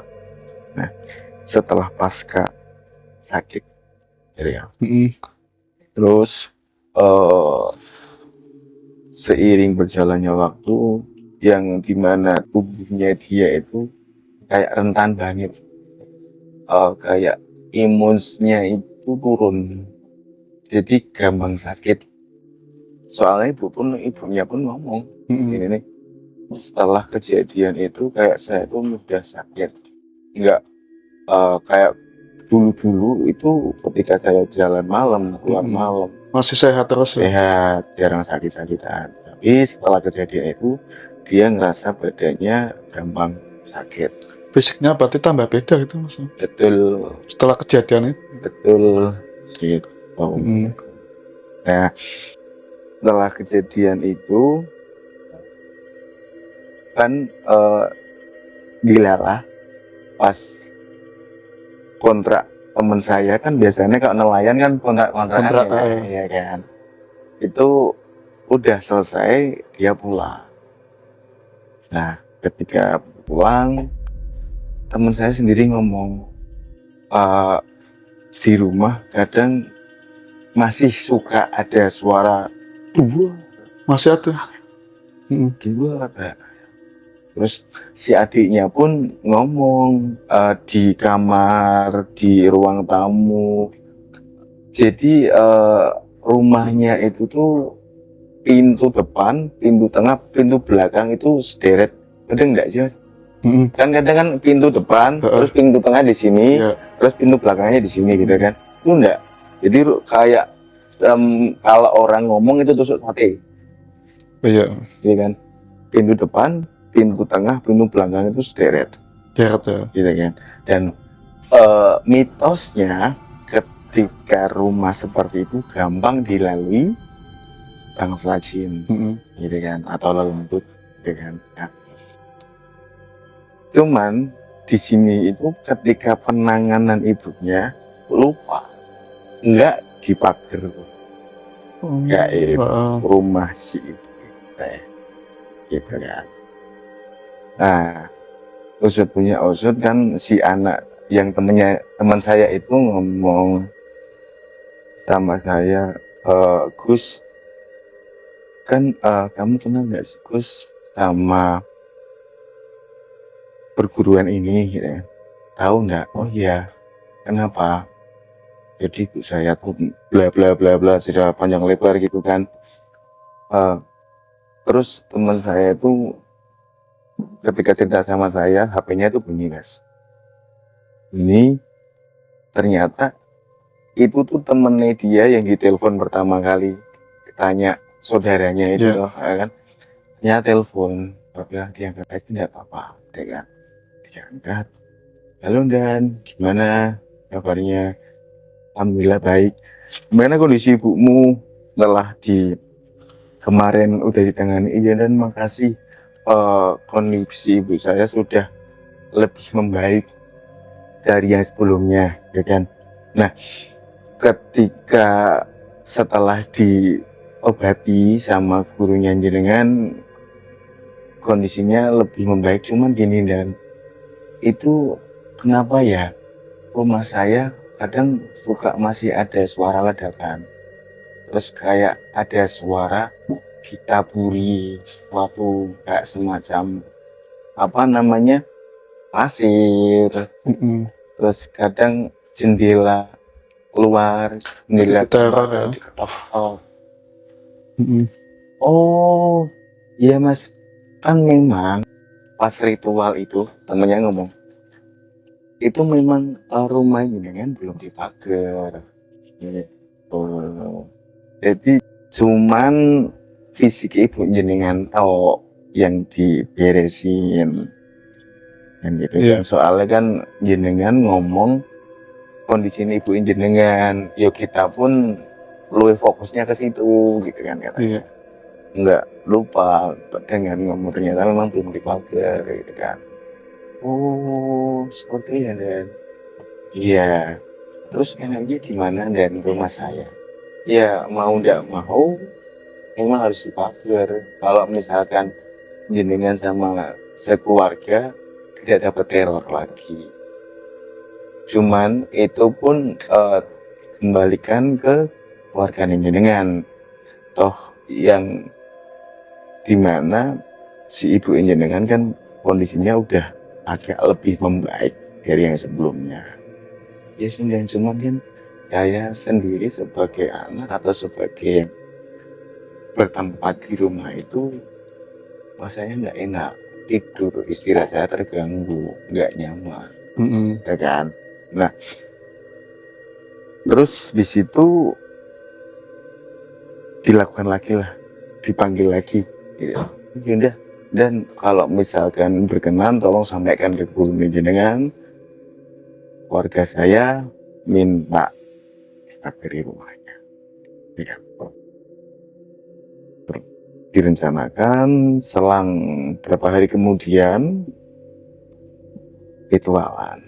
Nah, setelah pasca sakit, ya. Terus seiring berjalannya waktu, yang dimana tubuhnya dia itu kayak rentan banget, kayak imunnya itu turun, jadi gampang sakit. Soalnya ibunya pun ngomong, ini nih, setelah kejadian itu kayak saya tuh mudah sakit, nggak kayak dulu itu ketika saya jalan malam, keluar malam masih sehat terus ya? Sehat, jarang sakit-sakitan. Tapi setelah kejadian itu dia ngerasa badannya gampang sakit. Fisiknya berarti tambah beda gitu Mas? Betul. Setelah kejadian itu? Betul gitu. Nah, setelah kejadian itu kan dilalah pas kontrak temen saya kan, biasanya kalau nelayan kan kontrak ya kan, itu udah selesai dia pulang. Nah, ketika pulang teman saya sendiri ngomong, di rumah kadang masih suka ada suara dua. Masih ada? Dua ada. Terus si adiknya pun ngomong di kamar, di ruang tamu. Jadi rumahnya itu tuh pintu depan, pintu tengah, pintu belakang itu sederet. Ada enggak sih Mas? Kan kadang kan pintu depan, terus pintu tengah di sini, terus pintu belakangnya di sini gitu kan. Itu enggak. Jadi kayak kalau orang ngomong itu tusuk sate. Iya kan. Pintu depan, pintu tengah, pintu belakang itu sederet. Sederet ya. Gitu kan. Dan mitosnya ketika rumah seperti itu gampang dilalui bangsa jin, gitu kan, atau lembut, gitu kan. Ya. Cuman di sini itu ketika penanganan ibunya lupa, nggak dipager, gaib rumah si ibu teh, gitu kan. Nah, usut punya usut kan, si anak yang teman saya itu ngomong sama saya, Gus, kan kamu kenal nggak sih Gus sama perguruan ini gitu ya? Tahu nggak? Oh iya. Kenapa? Jadi saya tuh bla bla bla bla secara panjang lebar gitu kan. Terus teman saya itu ketika cerita sama saya, HP-nya itu bunyi Mas. Ini ternyata itu tuh temennya dia yang ditelepon pertama kali, tanya saudaranya itu loh, kan? Ya telepon, bilang diangkat aja nggak apa-apa, kan? Diangkat. Halo Dan, gimana kabarnya? Alhamdulillah baik. Gimana kondisi ibumu setelah kemarin udah ditangani? Iya Dan, makasih. Kondisi ibu saya sudah lebih membaik. dari yang sebelumnya, ya kan. Nah, ketika setelah diobati sama gurunya jenengan, kondisinya lebih membaik. Cuman gini, dan itu kenapa ya rumah saya kadang suka masih ada suara ledakan, terus kayak ada suara ditaburi suatu kayak semacam apa namanya pasir, terus kadang jendela keluar, jendela Teror ya. diketok-ketok. Oh iya mas, kan memang pas ritual itu temennya ngomong itu memang rumah jenengan belum dipagar gitu. Jadi cuman fisik ibu jenengan tahu yang diberesin kan gitu. Iya. Soalnya kan jenengan ngomong kondisi ibu jenengan, yo kita pun lebih fokusnya ke situ gitu kan katanya. Iya. Nggak lupa dengan ngomong ternyata memang belum dipagar gitu kan. Oh seperti ya Dan. Iya. Terus enaknya gimana dan rumah saya? Ya mau nggak mau memang harus dipagar. Kalau misalkan jenengan sama sekeluarga tidak dapat teror lagi. Cuman itu pun kembalikan ke keluarga jenengan. Toh yang dimana si ibu jenengan kan kondisinya udah agak lebih membaik dari yang sebelumnya. Ya sehingga cuman kan saya sendiri sebagai anak atau sebagai yang bertempat di rumah itu rasanya nggak enak, tidur istirahat saya terganggu, nggak nyaman, ya kan. Nah terus di situ dilakukan lagi lah, dipanggil lagi gitu. Udah. Dan kalau misalkan berkenan tolong sampaikan ke guru jenengan, keluarga saya minta dipagari rumahnya. Ya. Direncanakan selang berapa hari kemudian ritualan.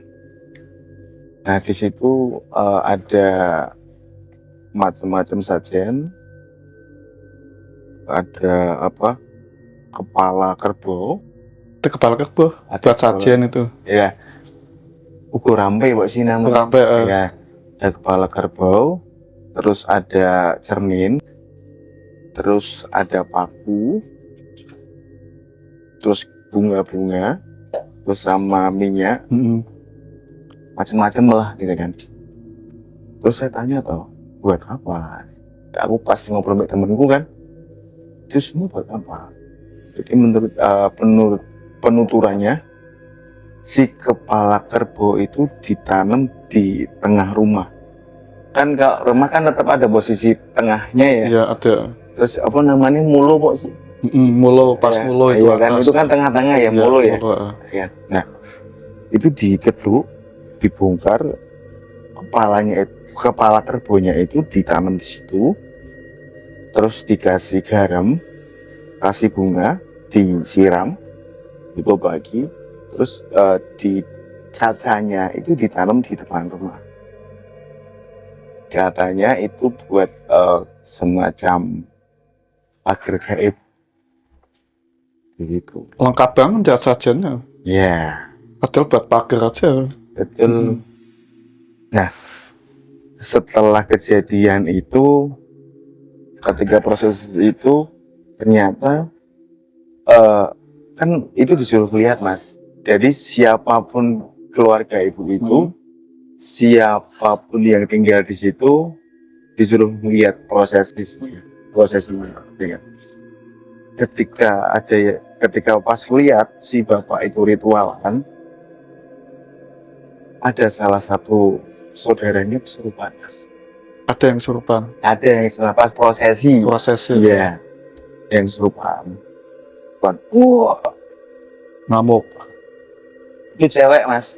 Nah di situ ada macam-macam sajian, ada apa kepala kerbau. Itu kepala kerbau buat sajian itu. Ya, ukur rampe buat sih namanya. Rampe. Ya, ada kepala kerbau, terus ada cermin, terus ada paku, terus bunga-bunga, terus sama minyak, macam-macam lah gitu kan. Terus saya tanya toh, buat apa? Aku pas ngobrol sama temenku kan, terus ini buat apa? Jadi menurut penuturannya, si kepala kerbau itu ditanam di tengah rumah. Kan kalau rumah kan tetap ada posisi tengahnya ya. Iya ada. Terus apa namanya mulo kok sih? Mulo pas ya, mulo itu iya kan itu kan tengah-tengah ya, mulo ya. Ya. Nah itu diketuk, dibongkar kepalanya, kepala kerbaunya itu ditanam di situ, terus dikasih garam, kasih bunga, disiram, itu bagi, terus di kacanya itu ditanam di depan rumah. Katanya itu buat semacam pagar gaib. Begitu. Lengkap banget jasa sajiannya. Ya. Padahal buat pagar aja. Betul. Nah, setelah kejadian itu, ketika proses itu ternyata kan itu disuruh lihat mas. Jadi siapapun keluarga ibu itu, siapapun yang tinggal di situ disuruh melihat prosesnya. Ketika pas lihat si bapak itu ritualan, ada salah satu saudaranya kesurupan mas. Ada yang kesurupan. Ada yang pas prosesi. Iya, yang kesurupan. Ngamuk. Itu cewek mas.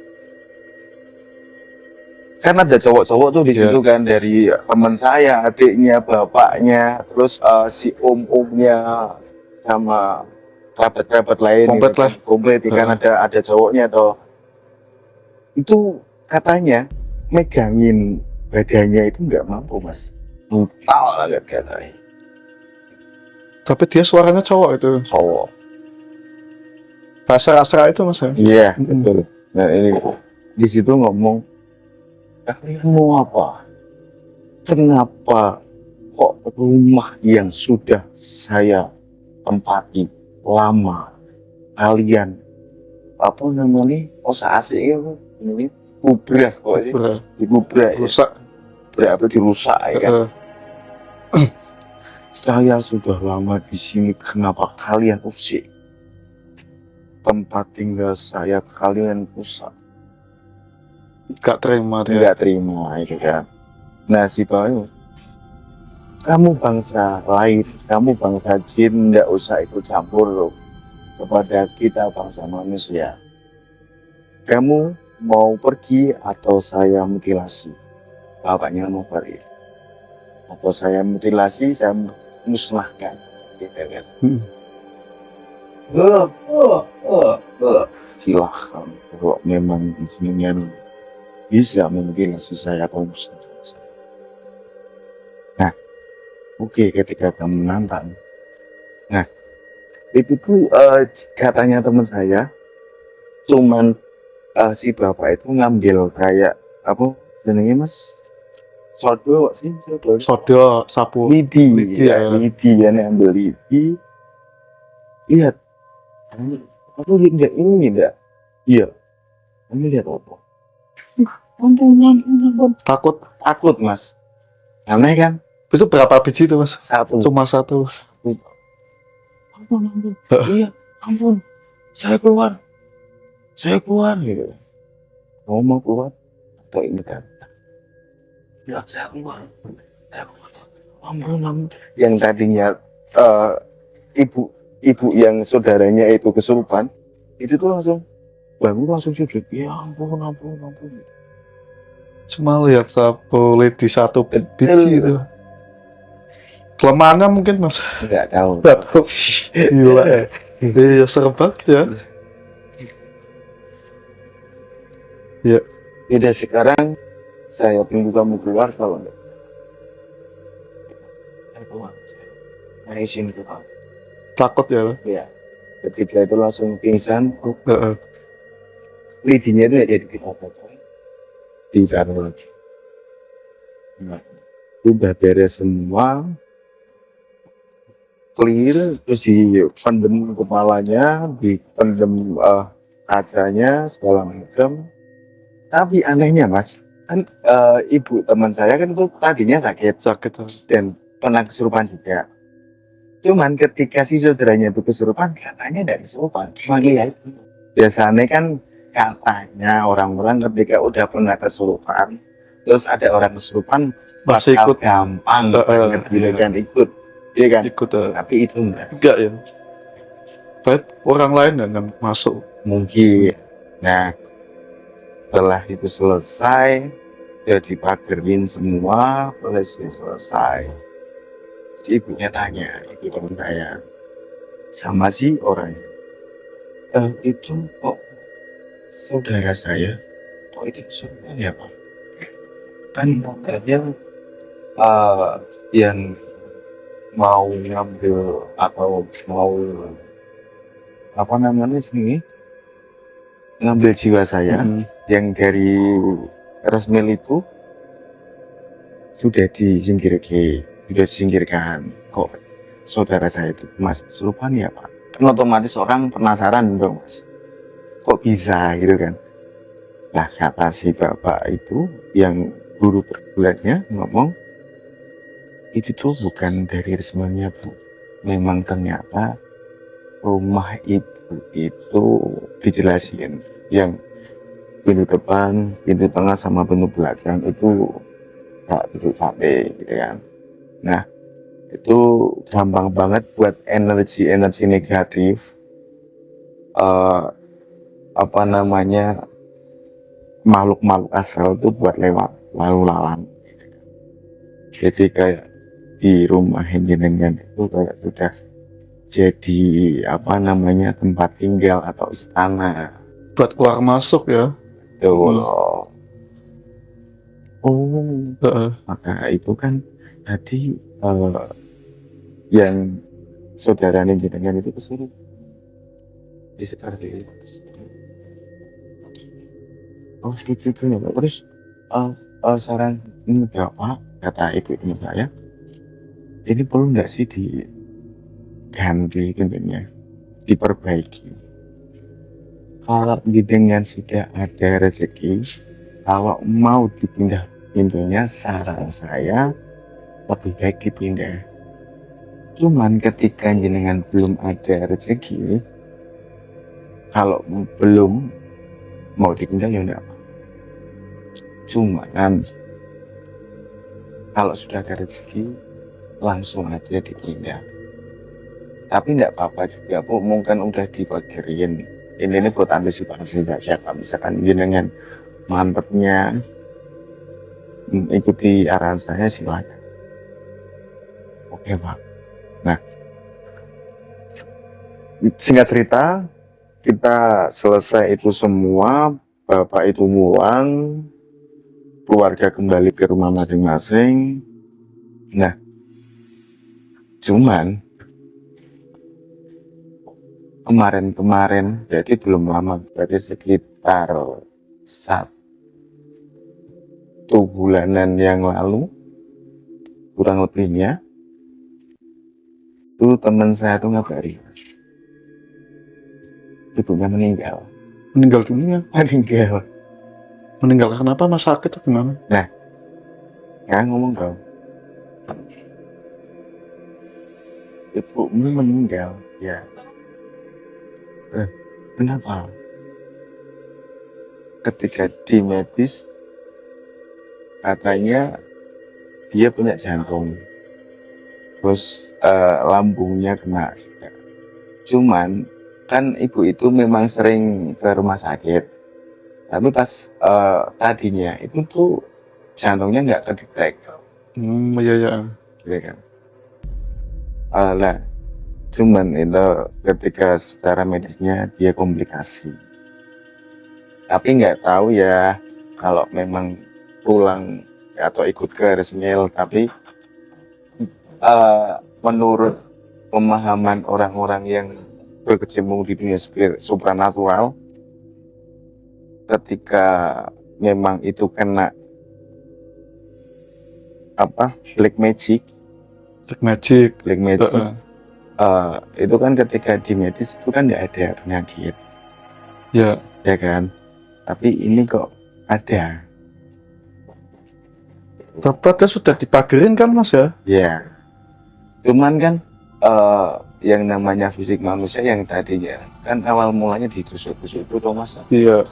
Kan ada cowok-cowok tuh di situ kan, dari teman saya, adiknya, bapaknya, terus si om-omnya sama kerabat-kerabat lain. Komplit lah. Komplit kan ada cowoknya toh. Itu katanya megangin badannya itu nggak mampu mas, brutal banget katanya. Tapi dia suaranya cowok itu. Cowok. Bahasa Astra itu mas ya? Iya betul. Nah ini di situ ngomong, kalian mau apa? Kenapa kok rumah yang sudah saya tempati lama kalian apa namanya asik itu ini kubrak kok sih dikubrak Rusak. berapa dirusak ya kan. Saya sudah lama di sini, kenapa kalian usik tempat tinggal saya, kalian rusak? Gak terima dia. Nggak terima itu kan. Nah si Bayu, kamu bangsa lain, kamu bangsa jin, nggak usah ikut campur loh kepada kita bangsa manusia. Kamu mau pergi atau saya mutilasi? Bapaknya mau pergi. Atau saya mutilasi, saya musnahkan, gitu kan? Silahkan, kalau memang ingin bisa memutilasi saya atau musnahkan saya. Nah, oke, ketika kamu menantang. Nah, itu tuh katanya teman saya, cuman si bapak itu ngambil kayak apa sebenarnya mas, sodo sih, Sodo sapu. lidi ya, lidi ya, ambil lidi. Lihat, aku lihat ini enggak? Iya, kamu lihat apa? Ampun. Takut mas, aneh kan? Itu berapa biji itu mas? Satu. Cuma satu. Ampun. Iya, ampun. Saya keluar gitu. Mau keluar atau ini kan? Ya, saya keluar. Ampun. Yang tadinya ibu yang saudaranya itu kesurupan, itu tuh langsung bangun, langsung sujud. Ya ampun. Cuma lihat sapu lidi satu biji itu. Kelemahannya mungkin mas? Nggak tahu. Gila ya. Iya serem banget ya. Ya. Tidak sekarang saya tunggu kamu keluar, kalau enggak saya keluar. Saya izin keluar. Takut ya? Ya. Ketika itu langsung pingsan. Lidinya itu jadi dipotong. Ditaruh lagi. Nah, udah beres semua, clear, terus dipendem kepalanya, dipendem kacanya segala macam. Tapi anehnya mas, kan ibu teman saya kan itu tadinya sakit dan pernah kesurupan juga. Cuman ketika si saudaranya itu kesurupan, katanya tidak kesurupan, cuma lihat. Biasanya kan katanya orang-orang ketika udah pernah kesurupan, terus ada orang kesurupan masih ikut gampang banget gitu kan, ikut, iya kan? Ikut. Tapi itu enggak ya. Baik, orang lain yang masuk mungkin. Nah, setelah itu selesai, jadi pagerin semua, selesai. Si ibunya tanya, itu teman saya, sama si orang itu kok saudara saya, kok itu saudaranya apa? Kan katanya yang mau ngambil atau mau apa namanya sini, ngambil jiwa saya yang dari Resmil itu sudah disingkirkan. Kok saudara saya itu mas kesurupan ya pak? Kan otomatis orang penasaran dong mas, kok bisa gitu kan. Nah kata si bapak itu yang guru perguruannya ngomong, itu tuh bukan dari Resmilnya bu, memang ternyata rumah ibu itu dijelasin yang pintu depan, pintu tengah sama pintu belakang itu gak tusuk sate gitu kan. Nah itu gampang banget buat energi negatif apa namanya makhluk astral itu buat lewat lalu lalang. Jadi kayak di rumah jenengan itu kayak sudah jadi apa namanya tempat tinggal atau istana buat keluar masuk ya. Betul. Oh, Heeh. maka itu kan tadi yang saudara jenengan itu kesurupan. Jadi seperti itu. Oh gitu ya Pak. Terus saran Bapak, kata ibu saya, ini perlu nggak sih diganti tentunya, diperbaiki. Kalau dengan sudah ada rezeki, kalau mau dipindah pintunya, saran saya lebih baik dipindah. Cuman ketika jenengan belum ada rezeki, kalau belum mau dipindah ya enggak apa. Cuman kalau sudah ada rezeki, langsung aja dipindah. Tapi enggak apa-apa juga, Bu, mungkin udah dikoderin. Ini buat antisipasi saja, kalau misalkan jenengan mantepnya ikuti arahan saya, silakan. Oke, Pak. Nah, singkat cerita, kita selesai itu semua, Bapak itu pulang, keluarga kembali ke rumah masing-masing. Nah, cuman kemarin, jadi belum lama, berarti sekitar 1 bulanan yang lalu, kurang lebihnya, itu teman saya tuh ngabari, ibunya meninggal. Meninggal dunia. Meninggal kenapa? Mas sakit atau gimana? Nah, kan ngomong dong, ibumu meninggal. Ya, kenapa? Ketika di medis katanya dia punya jantung, terus lambungnya kena juga. Cuman kan ibu itu memang sering ke rumah sakit, tapi pas tadinya itu tuh jantungnya nggak kedetek, Iya. gitu kan. Lah, cuman itu ketika secara medisnya dia komplikasi. Tapi nggak tahu ya kalau memang pulang atau ikut ke resmil, tapi menurut pemahaman orang-orang yang berkecimpung di dunia supranatural, ketika memang itu kena black magic, itu kan ketika di medis itu kan nggak ada penyakit, ya kan, tapi ini kok ada. Bapak sudah dipagerin kan Mas ya? Ya, cuman kan yang namanya fisik manusia yang tadinya kan awal mulanya ditusuk-tusuk itu toh Mas. Iya.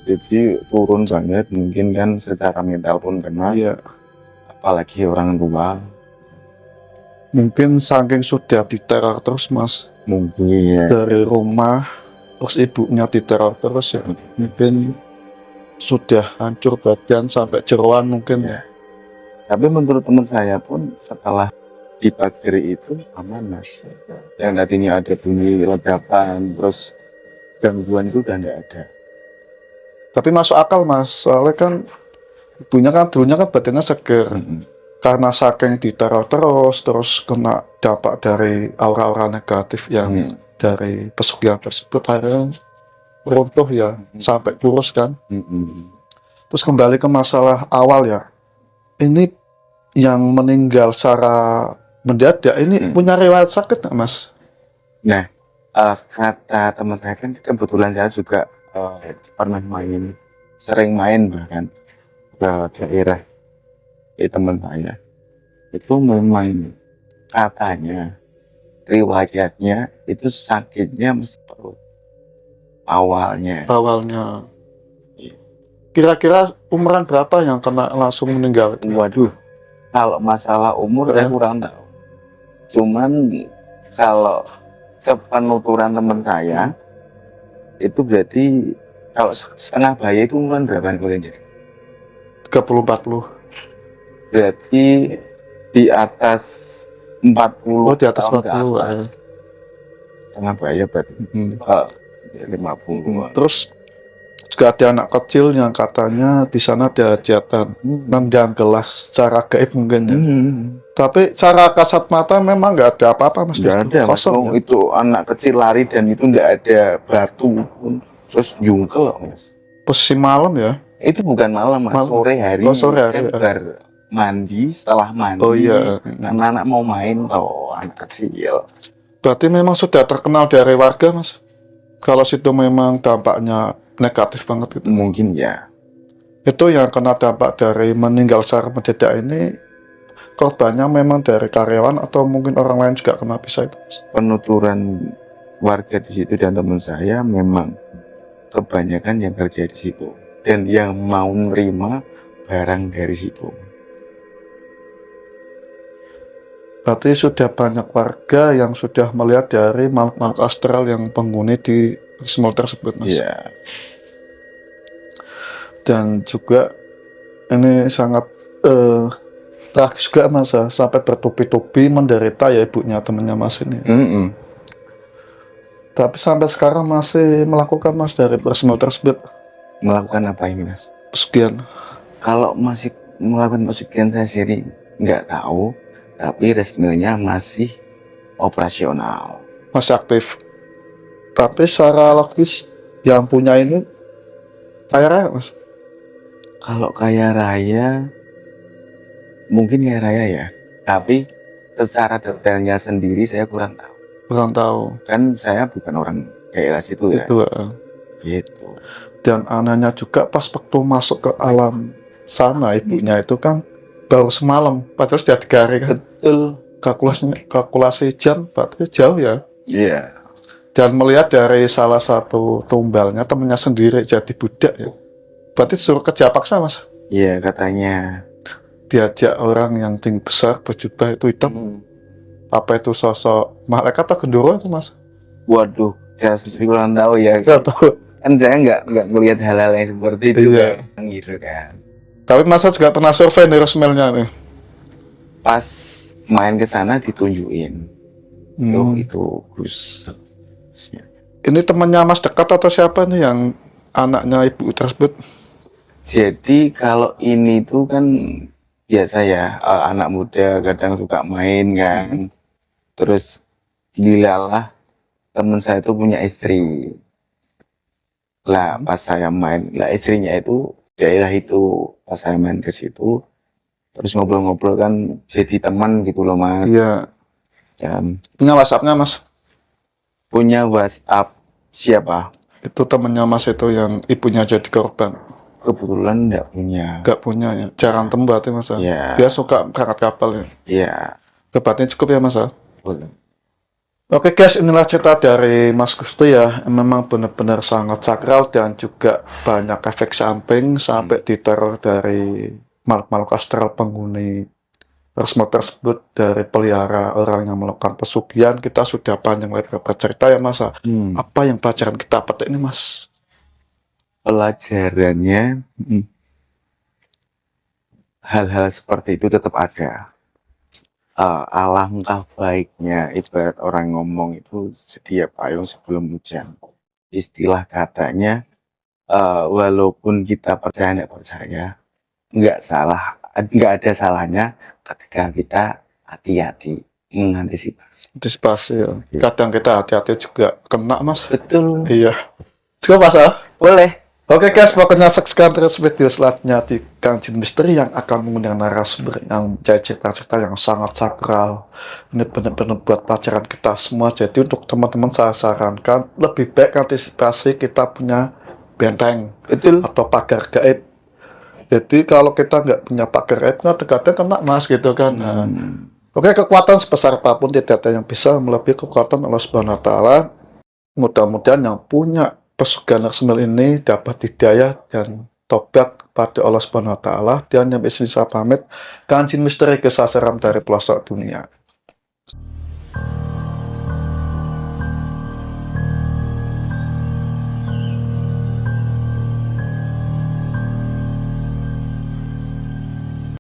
Jadi turun banget, mungkin kan secara mental pun kena. Iya. Apalagi orang tua. Mungkin saking sudah diteror terus Mas. Mungkin ya. Dari rumah, terus ibunya diteror terus ya. Mungkin sudah hancur badan sampai jeroan mungkin ya. Tapi menurut teman saya pun setelah dipagari itu aman Mas. Yang tadinya ada bunyi ledakan, terus gangguan itu udah nggak ada. Tapi masuk akal Mas, soalnya kan ibunya kan dulunya kan badannya seger. Karena saking diteror terus kena dampak dari aura-aura negatif yang dari pesugihan tersebut, akhirnya runtuh ya, sampai kurus kan. Terus kembali ke masalah awal ya, ini yang meninggal secara mendadak ini punya riwayat sakit nggak Mas? Nah, kata teman saya kan kebetulan saya juga pernah sering main bahkan ke daerah teman saya. Itu memang katanya riwayatnya itu sakitnya mesti perut awalnya. Kira-kira umuran berapa yang kena langsung meninggal? Waduh, kalau masalah umur saya kurang tahu. Cuman kalau sepenuturan teman saya itu berarti kalau setengah bayi itu umuran berapa kalian jadi? 30-40. Berarti di atas 40. Oh, di atas 40. Setengah bayi berarti 50. Terus juga ada anak kecil yang katanya di sana ada hajatan nendang gelas secara gaib mungkin ya. Tapi secara kasat mata memang nggak ada apa-apa mas. Nggak ada mas. Kosong ya? Itu anak kecil lari dan itu nggak ada batu pun, terus jungkel mas. Posisi malam ya? Itu bukan malam mas, sore hari. Sore hari. Kan mandi, setelah mandi, oh iya, anak-anak mau main toh, anak kecil. Berarti memang sudah terkenal dari warga mas? Kalau situ memang dampaknya negatif banget gitu? Mungkin ya. Itu yang kena dampak dari meninggal secara mendadak ini, korbannya memang dari karyawan atau mungkin orang lain juga kena bisa itu mas? Penuturan warga di situ dan teman saya memang kebanyakan yang kerja di situ dan yang mau menerima barang dari situ. Berarti sudah banyak warga yang sudah melihat dari makhluk astral yang penghuni di mall tersebut mas. Iya. Dan juga ini sangat tragis juga mas, sampai bertubi-tubi menderita ya ibunya temannya mas ini. Tapi sampai sekarang masih melakukan mas dari mall tersebut. Melakukan apa ini mas? Pesugihan. Kalau masih melakukan pesugihan saya sendiri nggak tahu. Tapi resminya masih operasional. Masih aktif. Tapi secara logis yang punya ini kaya raya mas? Kalau kaya raya, mungkin kaya raya ya. Tapi secara detailnya sendiri saya kurang tahu. Kurang tahu. Kan saya bukan orang daerah situ ya. Itu. Gitu. Dan anehnya juga pas waktu masuk ke alam sana ibunya itu kan baru semalam, padahal sudah 3 hari kan. Betul. Kalkulasi jam, berarti jauh ya. Iya. Dan melihat dari salah satu tumbalnya temennya sendiri jadi budak ya. Berarti suruh kerja paksa mas. Iya katanya. Diajak orang yang tinggi besar berjubah itu hitam. Apa itu sosok malaikat atau gendoro itu mas? Waduh, saya sendiri kurang tahu ya. Nggak tahu. Kan saya nggak melihat hal-hal yang seperti itu Iya. kan, gitu kan. Tapi masa juga pernah survei nih resmelnya nih. Pas main ke sana ditunjukin. Itu Gus. Ini temannya mas dekat atau siapa nih yang anaknya ibu tersebut? Jadi kalau ini tuh kan biasa ya, anak muda kadang suka main kan. Terus dilalah teman saya itu punya istri. Lah pas saya main, lah istrinya itu daerah itu, pas saya main ke situ terus ngobrol-ngobrol kan jadi teman gitu loh mas. Iya. Dan Punya WhatsApp-nya mas? punya WhatsApp siapa? Itu temennya mas itu yang ibunya jadi korban. Kebetulan enggak punya. Gak punya ya, jarang temu berarti mas. Iya. Dia suka berangkat kapal ya. Iya. Berarti cukup ya mas. Boleh. Oke guys, inilah cerita dari Mas Gusti ya. Memang benar-benar sangat sakral dan juga banyak efek samping sampai diteror dari makhluk astral penghuni resmo tersebut, dari pelihara orang yang melakukan pesugihan. Kita sudah panjang lebar bercerita ya mas. Apa yang pelajaran kita petik ini mas? Pelajarannya hal-hal seperti itu tetap ada. Alangkah baiknya, ibarat orang ngomong itu sedia payung sebelum hujan. Istilah katanya, walaupun kita percaya nggak percaya, nggak ada salahnya ketika kita hati-hati mengantisipasi. Antisipasi ya. Kadang kita hati-hati juga kena mas. Betul. Iya. Cukup mas. Boleh. Oke guys, pokoknya saksikan terus video selanjutnya di Kang Jin Misteri yang akan mengundang narasumber yang menjadi cerita-cerita yang sangat sakral. Ini benar-benar buat pelajaran kita semua. Jadi untuk teman-teman saya sarankan lebih baik antisipasi kita punya benteng. Betul. Atau pagar gaib. Jadi kalau kita nggak punya pagar gaib, kadang-kadang kena mas gitu kan. Oke, kekuatan sebesar apapun tidak ada yang bisa melebihi kekuatan Allah Subhanahu Wa Taala. Mudah-mudahan yang punya pesugihan resmil ini dapat hidayah dan tobat kepada Allah Subhanahu Wa Taala. Dan yang bisa saya pamit, Kang Jin Misteri kesasaran dari pelosok dunia.